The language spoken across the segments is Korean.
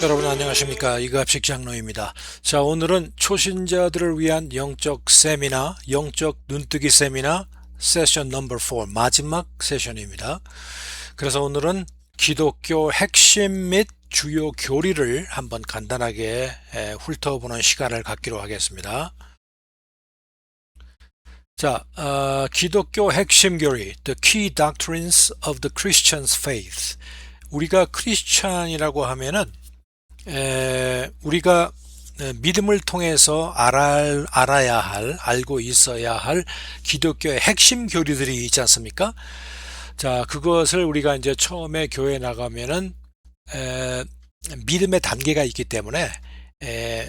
여러분 안녕하십니까. 이갑식 장로입니다. 자, 오늘은 초신자들을 위한 영적 세미나, 영적 눈뜨기 세미나 세션 넘버 4 마지막 세션입니다. 그래서 오늘은 기독교 핵심 및 주요 교리를 한번 간단하게 훑어보는 시간을 갖기로 하겠습니다. 자, 기독교 핵심 교리, The Key Doctrines of the Christian's Faith. 우리가 크리스찬이라고 하면은 우리가 믿음을 통해서 알아야 할, 알고 있어야 할 기독교의 핵심 교리들이 있지 않습니까? 자, 그것을 우리가 이제 처음에 교회에 나가면은 믿음의 단계가 있기 때문에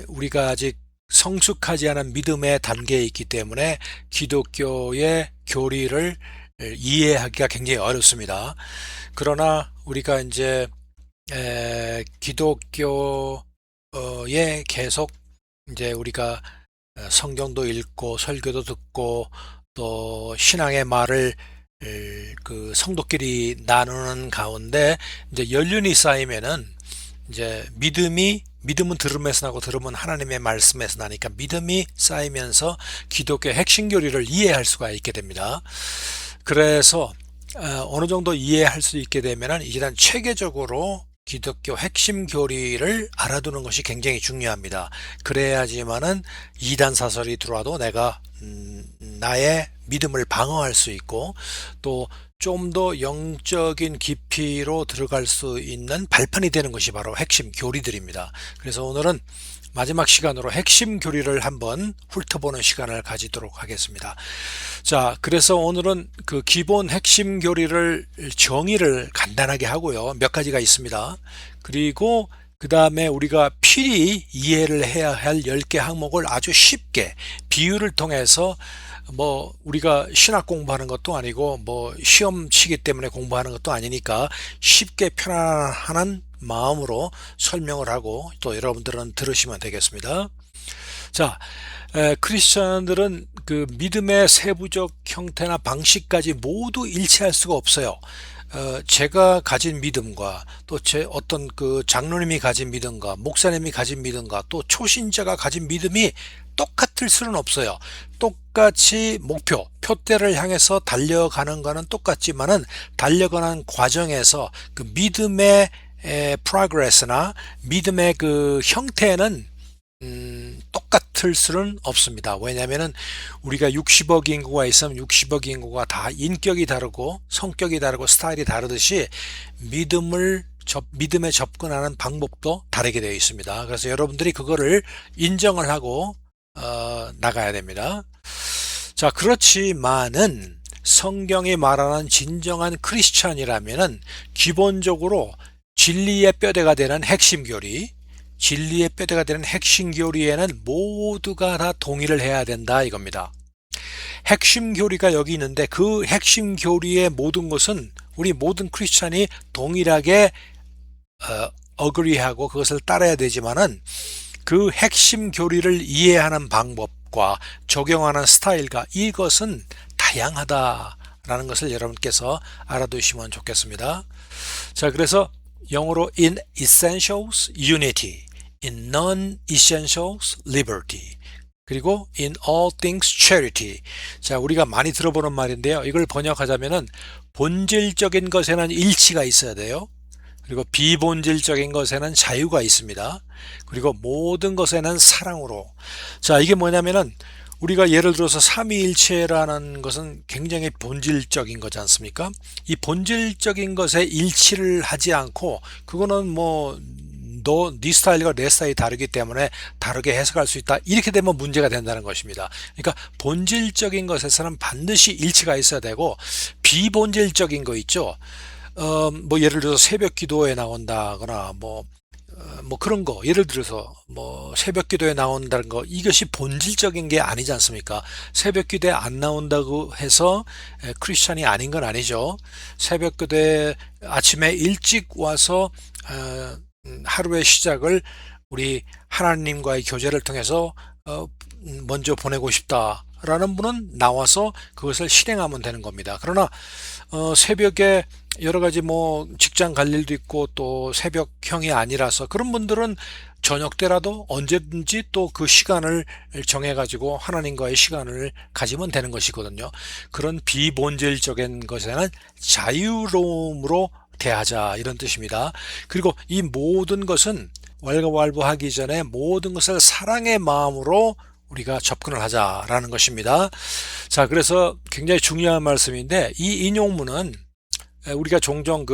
우리가 아직 성숙하지 않은 믿음의 단계에 있기 때문에 기독교의 교리를 이해하기가 굉장히 어렵습니다. 그러나 우리가 이제 기독교에 계속 이제 우리가 성경도 읽고 설교도 듣고 또 신앙의 말을 그 성도끼리 나누는 가운데 이제 연륜이 쌓이면은 이제 믿음은 들음에서 나고 들음은 하나님의 말씀에서 나니까 믿음이 쌓이면서 기독교의 핵심 교리를 이해할 수가 있게 됩니다. 그래서 어느 정도 이해할 수 있게 되면은 일단 체계적으로 기독교 핵심 교리를 알아두는 것이 굉장히 중요합니다. 그래야지만은 이단 사설이 들어와도 내가 나의 믿음을 방어할 수 있고 또 좀 더 영적인 깊이로 들어갈 수 있는 발판이 되는 것이 바로 핵심 교리들입니다. 그래서 오늘은 마지막 시간으로 핵심 교리를 한번 훑어보는 시간을 가지도록 하겠습니다. 자, 그래서 오늘은 그 기본 핵심 교리를 정의를 간단하게 하고요. 몇 가지가 있습니다. 그리고 그 다음에 우리가 필히 이해를 해야 할 10개 항목을 아주 쉽게 비유를 통해서 뭐 우리가 신학 공부하는 것도 아니고 뭐 시험 치기 때문에 공부하는 것도 아니니까 쉽게 편안한 마음으로 설명을 하고 또 여러분들은 들으시면 되겠습니다. 자, 크리스천들은 그 믿음의 세부적 형태나 방식까지 모두 일치할 수가 없어요. 제가 가진 믿음과 또 제 어떤 그 장로님이 가진 믿음과 목사님이 가진 믿음과 또 초신자가 가진 믿음이 똑같을 수는 없어요. 똑같이 표대를 향해서 달려가는 거는 똑같지만은 달려가는 과정에서 그 믿음의 progress나 믿음의 그 형태는 똑같을 수는 없습니다. 왜냐하면은 우리가 60억 인구가 있으면 60억 인구가 다 인격이 다르고 성격이 다르고 스타일이 다르듯이 믿음에 접근하는 방법도 다르게 되어 있습니다. 그래서 여러분들이 그거를 인정을 하고 나가야 됩니다. 자, 그렇지만은 성경이 말하는 진정한 크리스찬이라면은 기본적으로 진리의 뼈대가 되는 핵심 교리, 진리의 뼈대가 되는 핵심 교리에는 모두가 다 동의를 해야 된다 이겁니다. 핵심 교리가 여기 있는데 그 핵심 교리의 모든 것은 우리 모든 크리스찬이 동일하게 어그리하고 그것을 따라야 되지만은 그 핵심 교리를 이해하는 방법과 적용하는 스타일과 이것은 다양하다라는 것을 여러분께서 알아두시면 좋겠습니다. 자, 그래서 영어로 in essentials unity, in non-essentials liberty, 그리고 in all things charity. 자, 우리가 많이 들어보는 말인데요. 이걸 번역하자면은 본질적인 것에는 일치가 있어야 돼요. 그리고 비본질적인 것에는 자유가 있습니다. 그리고 모든 것에는 사랑으로. 자, 이게 뭐냐면은 우리가 예를 들어서 삼위일체라는 것은 굉장히 본질적인 거지 않습니까? 이 본질적인 것에 일치를 하지 않고 그거는 뭐 네 스타일과 내 스타일이 다르기 때문에 다르게 해석할 수 있다. 이렇게 되면 문제가 된다는 것입니다. 그러니까 본질적인 것에서는 반드시 일치가 있어야 되고 비본질적인 거 있죠. 뭐 예를 들어서 새벽 기도에 나온다거나 뭐 그런 거 예를 들어서 뭐 새벽 기도에 나온다는 거 이것이 본질적인 게 아니지 않습니까? 새벽 기도에 안 나온다고 해서 크리스찬이 아닌 건 아니죠. 새벽 기도에 아침에 일찍 와서 하루의 시작을 우리 하나님과의 교제를 통해서 먼저 보내고 싶다 라는 분은 나와서 그것을 실행하면 되는 겁니다. 그러나 새벽에 여러 가지 뭐 직장 갈 일도 있고 또 새벽형이 아니라서 그런 분들은 저녁 때라도 언제든지 또 그 시간을 정해 가지고 하나님과의 시간을 가지면 되는 것이거든요. 그런 비본질적인 것에는 자유로움으로 대하자, 이런 뜻입니다. 그리고 이 모든 것은 왈가왈부하기 전에 모든 것을 사랑의 마음으로 우리가 접근을 하자라는 것입니다. 자, 그래서 굉장히 중요한 말씀인데, 이 인용문은 우리가 종종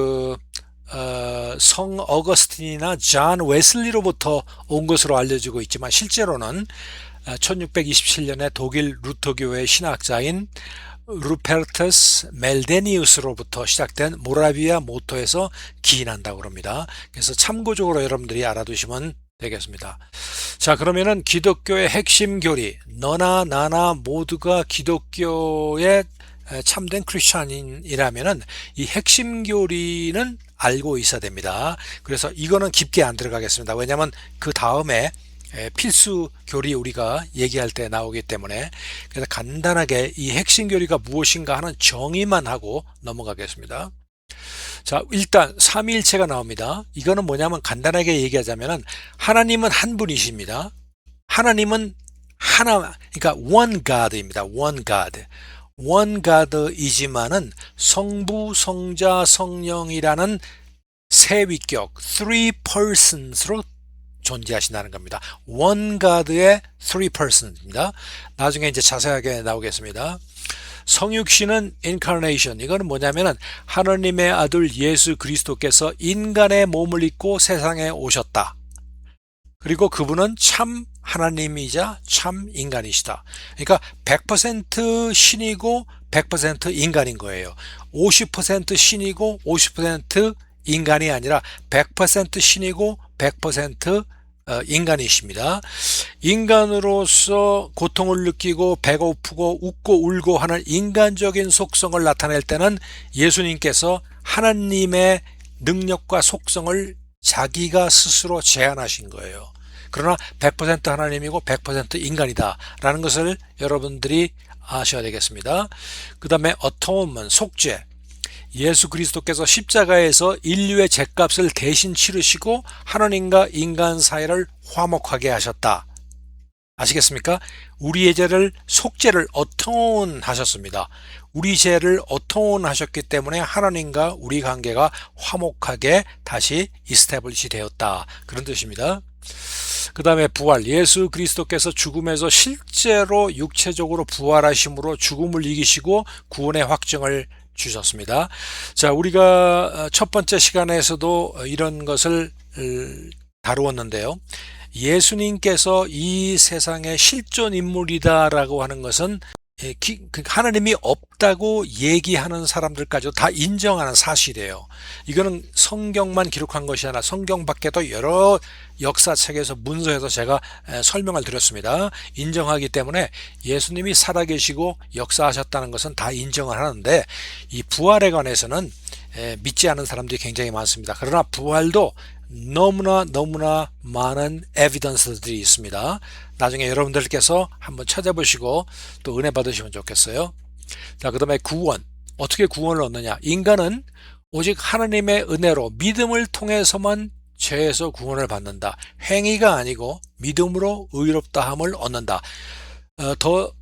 성 어거스틴이나 존 웨슬리로부터 온 것으로 알려지고 있지만, 실제로는 1627년에 독일 루터교의 신학자인 루페르투스 멜데니우스로부터 시작된 모라비아 모토에서 기인한다고 합니다. 그래서 참고적으로 여러분들이 알아두시면 되겠습니다. 자, 그러면은 기독교의 핵심 교리, 너나 나나 모두가 기독교의 참된 크리스찬인이라면은 이 핵심 교리는 알고 있어야 됩니다. 그래서 이거는 깊게 안 들어가겠습니다. 왜냐하면 그 다음에 필수 교리 우리가 얘기할 때 나오기 때문에, 그래서 간단하게 이 핵심 교리가 무엇인가 하는 정의만 하고 넘어가겠습니다. 자, 일단 삼위일체가 나옵니다. 이거는 뭐냐면 간단하게 얘기하자면은 하나님은 한 분이십니다. 하나님은 하나, 그러니까 one God입니다. one God. one God이지만은 성부, 성자, 성령이라는 세 위격, three persons로 존재하신다는 겁니다. one God의 three persons입니다. 나중에 이제 자세하게 나오겠습니다. 성육신은 incarnation. 이거는 뭐냐면은 하나님의 아들 예수 그리스도께서 인간의 몸을 입고 세상에 오셨다. 그리고 그분은 참 하나님이자 참 인간이시다. 그러니까 100% 신이고 100% 인간인 거예요. 50% 신이고 50% 인간이 아니라 100% 신이고 100% 인간이십니다. 인간으로서 고통을 느끼고 배고프고 웃고 울고 하는 인간적인 속성을 나타낼 때는 예수님께서 하나님의 능력과 속성을 자기가 스스로 제한하신 거예요. 그러나 100% 하나님이고 100% 인간이다 라는 것을 여러분들이 아셔야 되겠습니다. 그 다음에 atonement, 속죄. 예수 그리스도께서 십자가에서 인류의 죄값을 대신 치르시고 하나님과 인간 사이를 화목하게 하셨다. 아시겠습니까? 우리의 죄를, 속죄를 atone 하셨습니다. 우리 죄를 atone 하셨기 때문에 하나님과 우리 관계가 화목하게 다시 이스태블리시 되었다. 그런 뜻입니다. 그 다음에 부활. 예수 그리스도께서 죽음에서 실제로 육체적으로 부활하심으로 죽음을 이기시고 구원의 확증을 주셨습니다. 자, 우리가 첫 번째 시간에서도 이런 것을 다루었는데요. 예수님께서 이 세상의 실존 인물이다라고 하는 것은 하나님이 없다고 얘기하는 사람들까지도 다 인정하는 사실이에요. 이거는 성경만 기록한 것이 아니라 성경 밖에도 여러 역사책에서 문서에서 제가 설명을 드렸습니다. 인정하기 때문에 예수님이 살아계시고 역사하셨다는 것은 다 인정을 하는데, 이 부활에 관해서는 믿지 않는 사람들이 굉장히 많습니다. 그러나 부활도 너무나 많은 에비던스들이 있습니다. 나중에 여러분들께서 한번 찾아보시고 또 은혜 받으시면 좋겠어요. 자, 그 다음에 구원. 어떻게 구원을 얻느냐? 인간은 오직 하나님의 은혜로 믿음을 통해서만 죄에서 구원을 받는다. 행위가 아니고 믿음으로 의롭다함을 얻는다. 더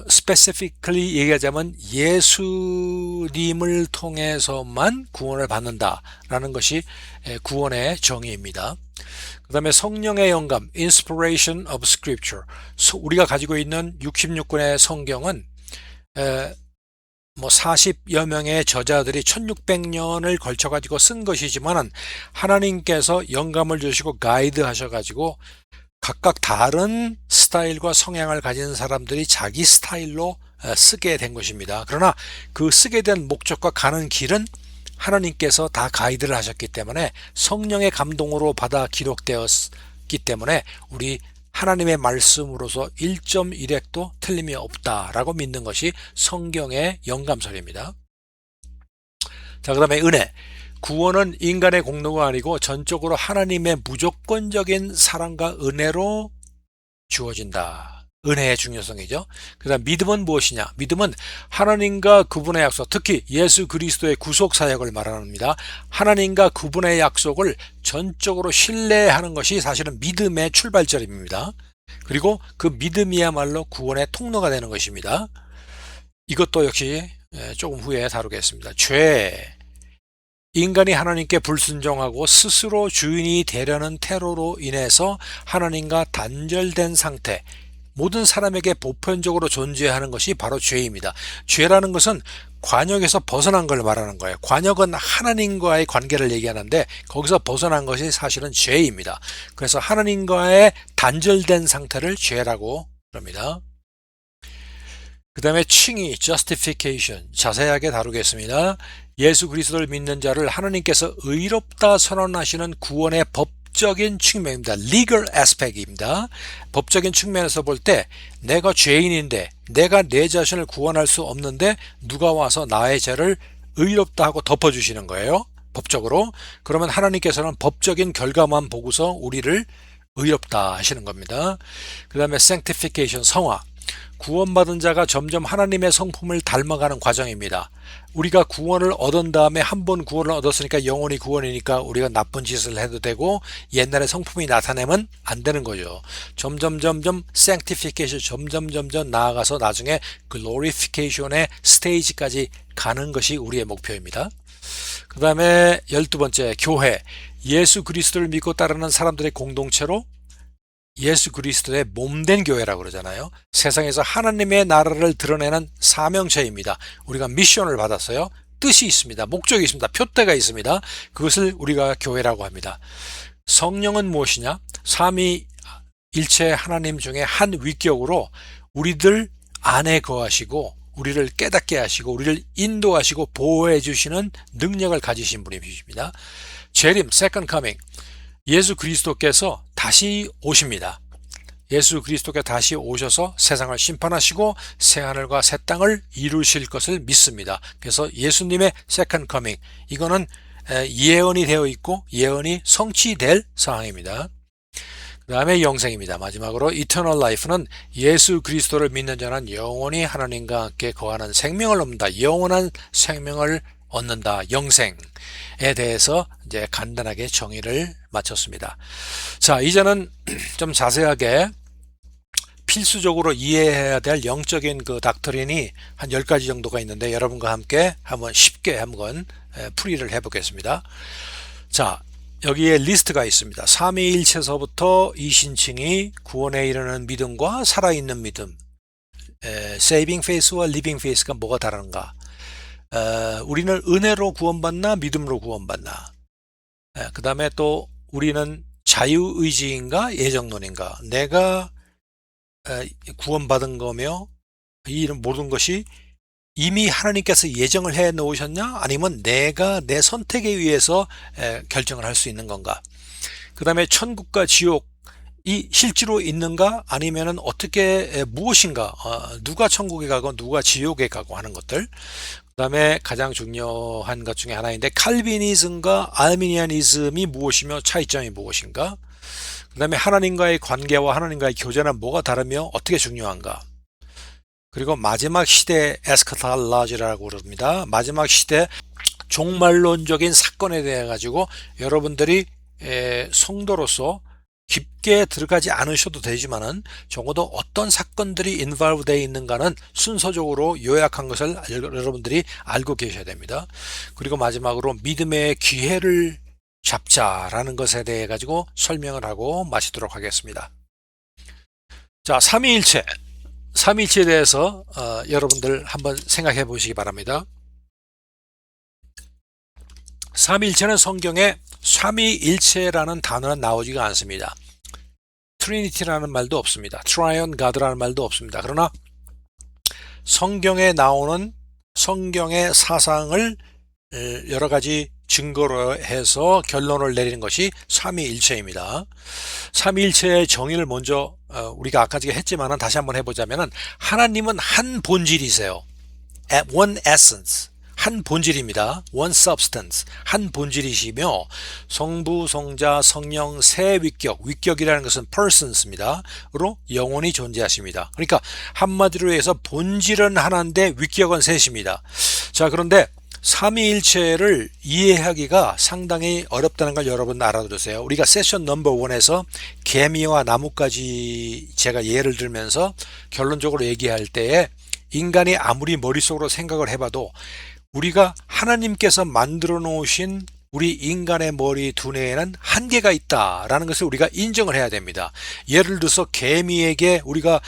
specifically 얘기하자면 예수님을 통해서만 구원을 받는다라는 것이 구원의 정의입니다. 그 다음에 성령의 영감, inspiration of scripture. 우리가 가지고 있는 66권의 성경은 뭐 40여 명의 저자들이 1600년을 걸쳐 가지고 쓴 것이지만 하나님께서 영감을 주시고 가이드 하셔 가지고 각각 다른 스타일과 성향을 가진 사람들이 자기 스타일로 쓰게 된 것입니다. 그러나 그 쓰게 된 목적과 가는 길은 하나님께서 다 가이드를 하셨기 때문에 성령의 감동으로 받아 기록되었기 때문에 우리 하나님의 말씀으로서 1.1핵도 틀림이 없다라고 믿는 것이 성경의 영감설입니다. 자, 그 다음에 은혜. 구원은 인간의 공로가 아니고 전적으로 하나님의 무조건적인 사랑과 은혜로 주어진다. 은혜의 중요성이죠. 그다음 믿음은 무엇이냐? 믿음은 하나님과 그분의 약속, 특히 예수 그리스도의 구속 사역을 말합니다. 하나님과 그분의 약속을 전적으로 신뢰하는 것이 사실은 믿음의 출발점입니다. 그리고 그 믿음이야말로 구원의 통로가 되는 것입니다. 이것도 역시 조금 후에 다루겠습니다. 죄. 인간이 하나님께 불순종하고 스스로 주인이 되려는 태로로 인해서 하나님과 단절된 상태, 모든 사람에게 보편적으로 존재하는 것이 바로 죄입니다. 죄라는 것은 관역에서 벗어난 걸 말하는 거예요. 관역은 하나님과의 관계를 얘기하는데 거기서 벗어난 것이 사실은 죄입니다. 그래서 하나님과의 단절된 상태를 죄라고 그럽니다. 그 다음에 칭의, justification, 자세하게 다루겠습니다. 예수 그리스도를 믿는 자를 하나님께서 의롭다 선언하시는 구원의 법적인 측면입니다. legal aspect입니다. 법적인 측면에서 볼 때 내가 죄인인데 내가 내 자신을 구원할 수 없는데 누가 와서 나의 죄를 의롭다 하고 덮어주시는 거예요. 법적으로. 그러면 하나님께서는 법적인 결과만 보고서 우리를 의롭다 하시는 겁니다. 그 다음에 sanctification, 성화. 구원받은 자가 점점 하나님의 성품을 닮아가는 과정입니다. 우리가 구원을 얻은 다음에 한 번 구원을 얻었으니까 영원히 구원이니까 우리가 나쁜 짓을 해도 되고 옛날의 성품이 나타내면 안 되는 거죠. 점점 sanctification, 점점 나아가서 나중에 glorification의 스테이지까지 가는 것이 우리의 목표입니다. 그 다음에 12번째, 교회. 예수 그리스도를 믿고 따르는 사람들의 공동체로 예수 그리스도의 몸된 교회라고 그러잖아요. 세상에서 하나님의 나라를 드러내는 사명체입니다. 우리가 미션을 받았어요. 뜻이 있습니다. 목적이 있습니다. 표대가 있습니다. 그것을 우리가 교회라고 합니다. 성령은 무엇이냐? 삼위일체 하나님 중에 한 위격으로 우리들 안에 거하시고 우리를 깨닫게 하시고 우리를 인도하시고 보호해 주시는 능력을 가지신 분이십니다. 재림, second coming. 예수 그리스도께서 다시 오십니다. 예수 그리스도께 다시 오셔서 세상을 심판하시고 새하늘과 새 땅을 이루실 것을 믿습니다. 그래서 예수님의 second coming, 이거는 예언이 되어 있고 예언이 성취될 상황입니다. 그 다음에 영생입니다. 마지막으로 eternal life는 예수 그리스도를 믿는 자는 영원히 하나님과 함께 거하는 생명을 얻는다. 영원한 생명을 얻는다. 영생에 대해서 이제 간단하게 정의를 마쳤습니다. 자, 이제는 좀 자세하게 필수적으로 이해해야 될 영적인 그 닥터린이 한 10가지 정도가 있는데 여러분과 함께 한번 쉽게 한번 풀이를 해보겠습니다. 자, 여기에 리스트가 있습니다. 삼위일체서부터 이신칭이 구원에 이르는 믿음과 살아있는 믿음, saving faith와 living faith가 뭐가 다른가? 우리는 은혜로 구원받나 믿음으로 구원받나? 그 다음에 또 우리는 자유의지인가 예정론인가? 내가 구원받은 거며 이 모든 것이 이미 하나님께서 예정을 해 놓으셨냐? 아니면 내가 내 선택에 의해서 결정을 할 수 있는 건가? 그 다음에 천국과 지옥이 실제로 있는가? 아니면은 어떻게 무엇인가? 누가 천국에 가고 누가 지옥에 가고 하는 것들. 그 다음에 가장 중요한 것 중에 하나인데 칼비니즘과 아르미니아니즘이 무엇이며 차이점이 무엇인가? 그 다음에 하나님과의 관계와 하나님과의 교제는 뭐가 다르며 어떻게 중요한가? 그리고 마지막 시대 에스카탈라지라고 그럽니다. 마지막 시대 종말론적인 사건에 대해 가지고 여러분들이 성도로서 깊게 들어가지 않으셔도 되지만은 적어도 어떤 사건들이 인발브 되어 있는가는 순서적으로 요약한 것을 여러분들이 알고 계셔야 됩니다. 그리고 마지막으로 믿음의 기회를 잡자라는 것에 대해 가지고 설명을 하고 마치도록 하겠습니다. 자, 삼위일체에 대해서 여러분들 한번 생각해 보시기 바랍니다. 삼위일체는 성경에 삼위일체라는 단어는 나오지가 않습니다. 트리니티라는 말도 없습니다. 트라이온 가드라는 말도 없습니다. 그러나 성경에 나오는 성경의 사상을 여러 가지 증거로 해서 결론을 내리는 것이 삼위일체입니다. 삼위일체의 정의를 먼저 우리가 아까 전에 했지만 다시 한번 해보자면 하나님은 한 본질이세요. One essence. 한 본질입니다. one substance, 한 본질이시며 성부, 성자, 성령, 세 위격, 위격이라는 것은 persons입니다. 로 영원히 존재하십니다. 그러니까 한마디로 해서 본질은 하나인데 위격은 셋입니다. 자, 그런데 삼위일체를 이해하기가 상당히 어렵다는 걸 여러분 알아두세요. 우리가 세션 넘버 1에서 개미와 나무까지 제가 예를 들면서 결론적으로 얘기할 때에 인간이 아무리 머릿속으로 생각을 해봐도 우리가 하나님께서 만들어 놓으신 우리 인간의 머리 두뇌에는 한계가 있다라는 것을 우리가 인정을 해야 됩니다. 예를 들어서 개미에게 우리가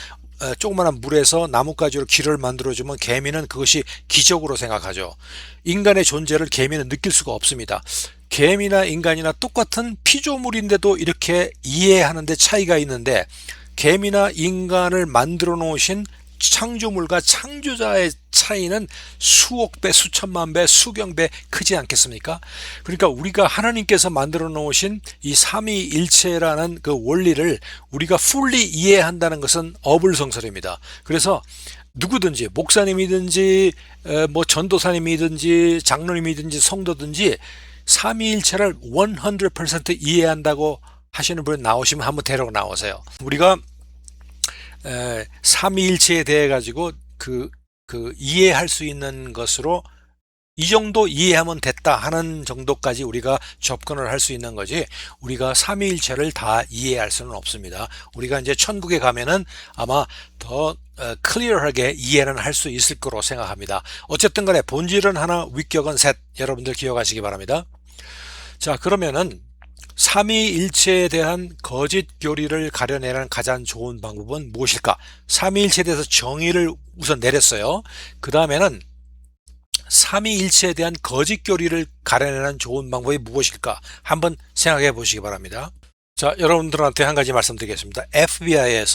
조그마한 물에서 나뭇가지로 길을 만들어주면 개미는 그것이 기적으로 생각하죠. 인간의 존재를 개미는 느낄 수가 없습니다. 개미나 인간이나 똑같은 피조물인데도 이렇게 이해하는데 차이가 있는데 개미나 인간을 만들어 놓으신 창조물과 창조자의 차이는 수억 배, 수천만 배, 수경 배 크지 않겠습니까? 그러니까 우리가 하나님께서 만들어 놓으신 이 삼위일체라는 그 원리를 우리가 fully 이해한다는 것은 어불성설입니다. 그래서 누구든지 목사님이든지 뭐 전도사님이든지 장로님이든지 성도든지 삼위일체를 100% 이해한다고 하시는 분 나오시면 한번 데리고 나오세요. 우리가 삼위일체에 대해 가지고 그 이해할 수 있는 것으로 이 정도 이해하면 됐다 하는 정도까지 우리가 접근을 할 수 있는 거지 우리가 삼위일체를 다 이해할 수는 없습니다. 우리가 이제 천국에 가면은 아마 더 클리어하게 이해는 할 수 있을 거로 생각합니다. 어쨌든 간에 본질은 하나, 위격은 셋. 여러분들 기억하시기 바랍니다. 자, 그러면은 삼위일체에 대한 거짓 교리를 가려내는 가장 좋은 방법은 무엇일까? 삼위일체에 대해서 정의를 우선 내렸어요. 그 다음에는 삼위일체에 대한 거짓 교리를 가려내는 좋은 방법이 무엇일까? 한번 생각해 보시기 바랍니다. 자, 여러분들한테 한 가지 말씀드리겠습니다. FBI에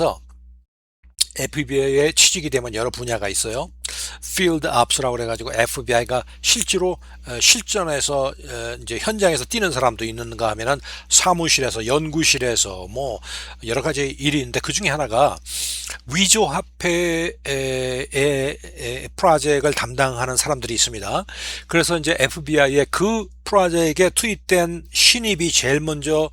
취직이 되면 여러 분야가 있어요. Field Ops라고 그래가지고 FBI가 실제로 실전에서 이제 현장에서 뛰는 사람도 있는가 하면은 사무실에서 연구실에서 뭐 여러 가지 일이 있는데 그 중에 하나가 위조 화폐의 프로젝트를 담당하는 사람들이 있습니다. 그래서 이제 FBI의 그 프로젝트에 투입된 신입이 제일 먼저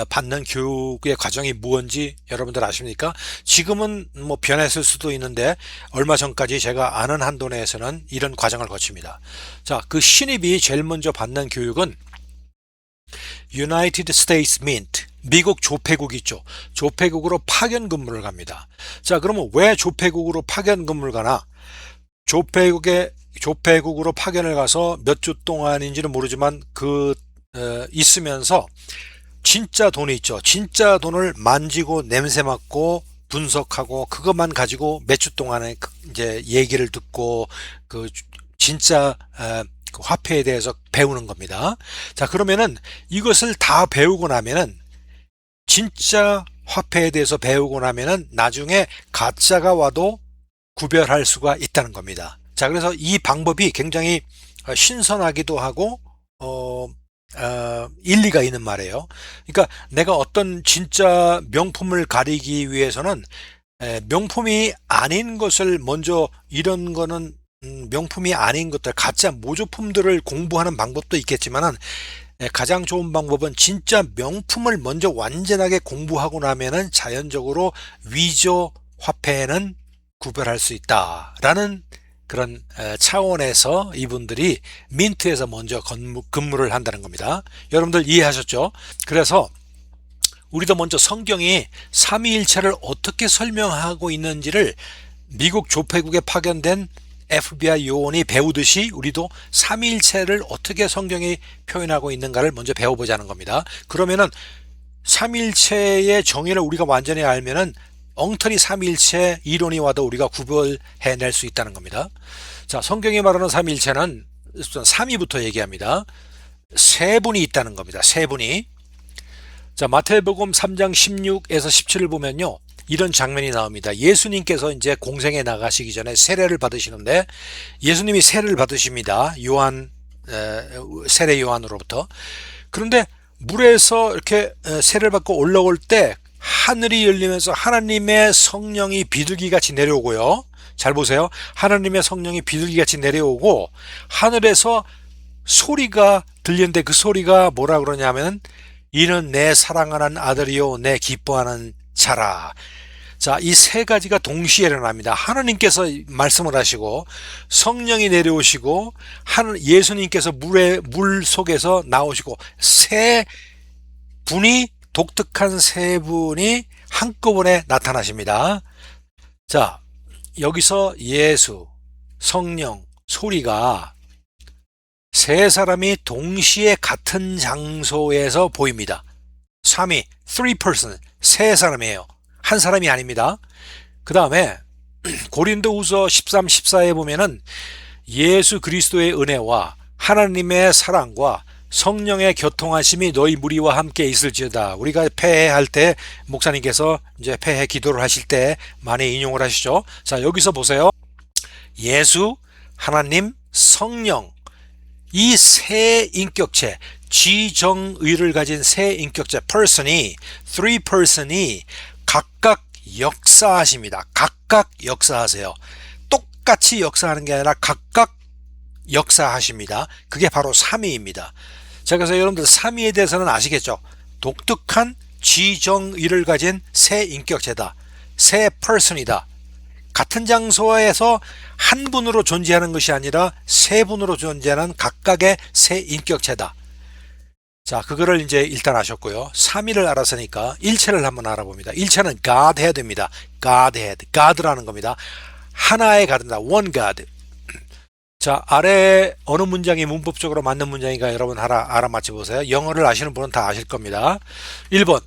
받는 교육의 과정이 무엇인지 여러분들 아십니까? 지금은 뭐 변했을 수도 있는데 얼마 전까지 제가 아는 한도 내에서는 이런 과정을 거칩니다. 자, 그 신입이 제일 먼저 받는 교육은 United States Mint, 미국 조폐국 있죠. 조폐국으로 파견 근무를 갑니다. 자, 그러면 왜 조폐국으로 파견 근무를 가나? 조폐국으로 파견을 가서 몇 주 동안인지는 모르지만 있으면서 진짜 돈이 있죠. 진짜 돈을 만지고 냄새 맡고 분석하고 그것만 가지고 몇 주 동안에 이제 얘기를 듣고 그 진짜 그 화폐에 대해서 배우는 겁니다. 자, 그러면은 이것을 다 배우고 나면은 진짜 화폐에 대해서 배우고 나면은 나중에 가짜가 와도 구별할 수가 있다는 겁니다. 자, 그래서 이 방법이 굉장히 신선하기도 하고 일리가 있는 말이에요. 그러니까 내가 어떤 진짜 명품을 가리기 위해서는 명품이 아닌 것을 먼저 이런 거는 명품이 아닌 것들 가짜 모조품들을 공부하는 방법도 있겠지만은 가장 좋은 방법은 진짜 명품을 먼저 완전하게 공부하고 나면은 자연적으로 위조 화폐는 구별할 수 있다라는 그런 차원에서 이분들이 민트에서 먼저 근무를 한다는 겁니다. 여러분들 이해하셨죠? 그래서 우리도 먼저 성경이 삼위일체를 어떻게 설명하고 있는지를 미국 조폐국에 파견된 FBI 요원이 배우듯이 우리도 삼위일체를 어떻게 성경이 표현하고 있는가를 먼저 배워보자는 겁니다. 그러면은 삼위일체의 정의를 우리가 완전히 알면은 엉터리 삼위일체 이론이 와도 우리가 구별해낼 수 있다는 겁니다. 자, 성경이 말하는 삼위일체는 3위부터 얘기합니다. 세 분이 있다는 겁니다. 세 분이. 자, 마태복음 3장 16에서 17을 보면요. 이런 장면이 나옵니다. 예수님께서 이제 공생에 나가시기 전에 세례를 받으시는데 예수님이 세례를 받으십니다. 세례 요한으로부터. 그런데 물에서 이렇게 세례를 받고 올라올 때 하늘이 열리면서 하나님의 성령이 비둘기같이 내려오고요. 잘 보세요. 하나님의 성령이 비둘기같이 내려오고 하늘에서 소리가 들리는데 그 소리가 뭐라 그러냐면 이는 내 사랑하는 아들이요 내 기뻐하는 자라. 자, 이 세 가지가 동시에 일어납니다. 하나님께서 말씀을 하시고 성령이 내려오시고 예수님께서 물 속에서 나오시고 세 분이 독특한 세 분이 한꺼번에 나타나십니다. 자, 여기서 예수, 성령, 소리가 세 사람이 동시에 같은 장소에서 보입니다. 3위, three person, 세 사람이에요. 한 사람이 아닙니다. 그 다음에 고린도후서 13, 14에 보면은 예수 그리스도의 은혜와 하나님의 사랑과 성령의 교통하심이 너희 무리와 함께 있을지어다. 우리가 폐해할 때 목사님께서 이제 폐해 기도를 하실 때 많이 인용을 하시죠. 자, 여기서 보세요. 예수, 하나님, 성령 이 세 인격체 지정의를 가진 세 인격체 three person이 각각 역사하십니다. 각각 역사하세요. 똑같이 역사하는 게 아니라 각각 역사하십니다. 그게 바로 삼위입니다. 자, 그래서 여러분들 삼위에 대해서는 아시겠죠? 독특한 지정의를 가진 세 인격체다. 세 person이다. 같은 장소에서 한 분으로 존재하는 것이 아니라 세 분으로 존재하는 각각의 세 인격체다. 자, 그거를 이제 일단 아셨고요. 3위를 알았으니까 일체를 한번 알아봅니다. 일체는 Godhead입니다. Godhead, God라는 겁니다. 하나의 God입니다. One God. 자, 아래 어느 문장이 문법적으로 맞는 문장인가 여러분 알아맞혀 보세요. 영어를 아시는 분은 다 아실 겁니다. 1번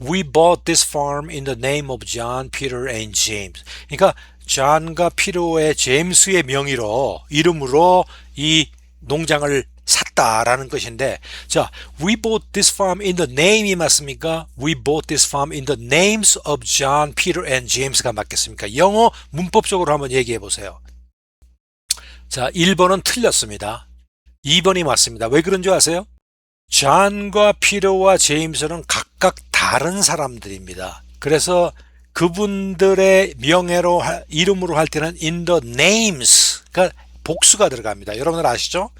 We bought this farm in the name of John, Peter and James. 그러니까 존과 피터의 제임스의 명의로 이름으로 이 농장을 샀다라는 것인데, 자, we bought this farm in the name이 맞습니까? We bought this farm in the names of John, Peter and James가 맞겠습니까? 영어 문법적으로 한번 얘기해 보세요. 자, 1번은 틀렸습니다. 2번이 맞습니다. 왜 그런 줄 아세요? 존과 피터와 제임스는 각각 다른 사람들입니다. 그래서 그분들의 명예로 이름으로 할 때는 in the names, 그러니까 복수가 들어갑니다. 여러분들 아시죠?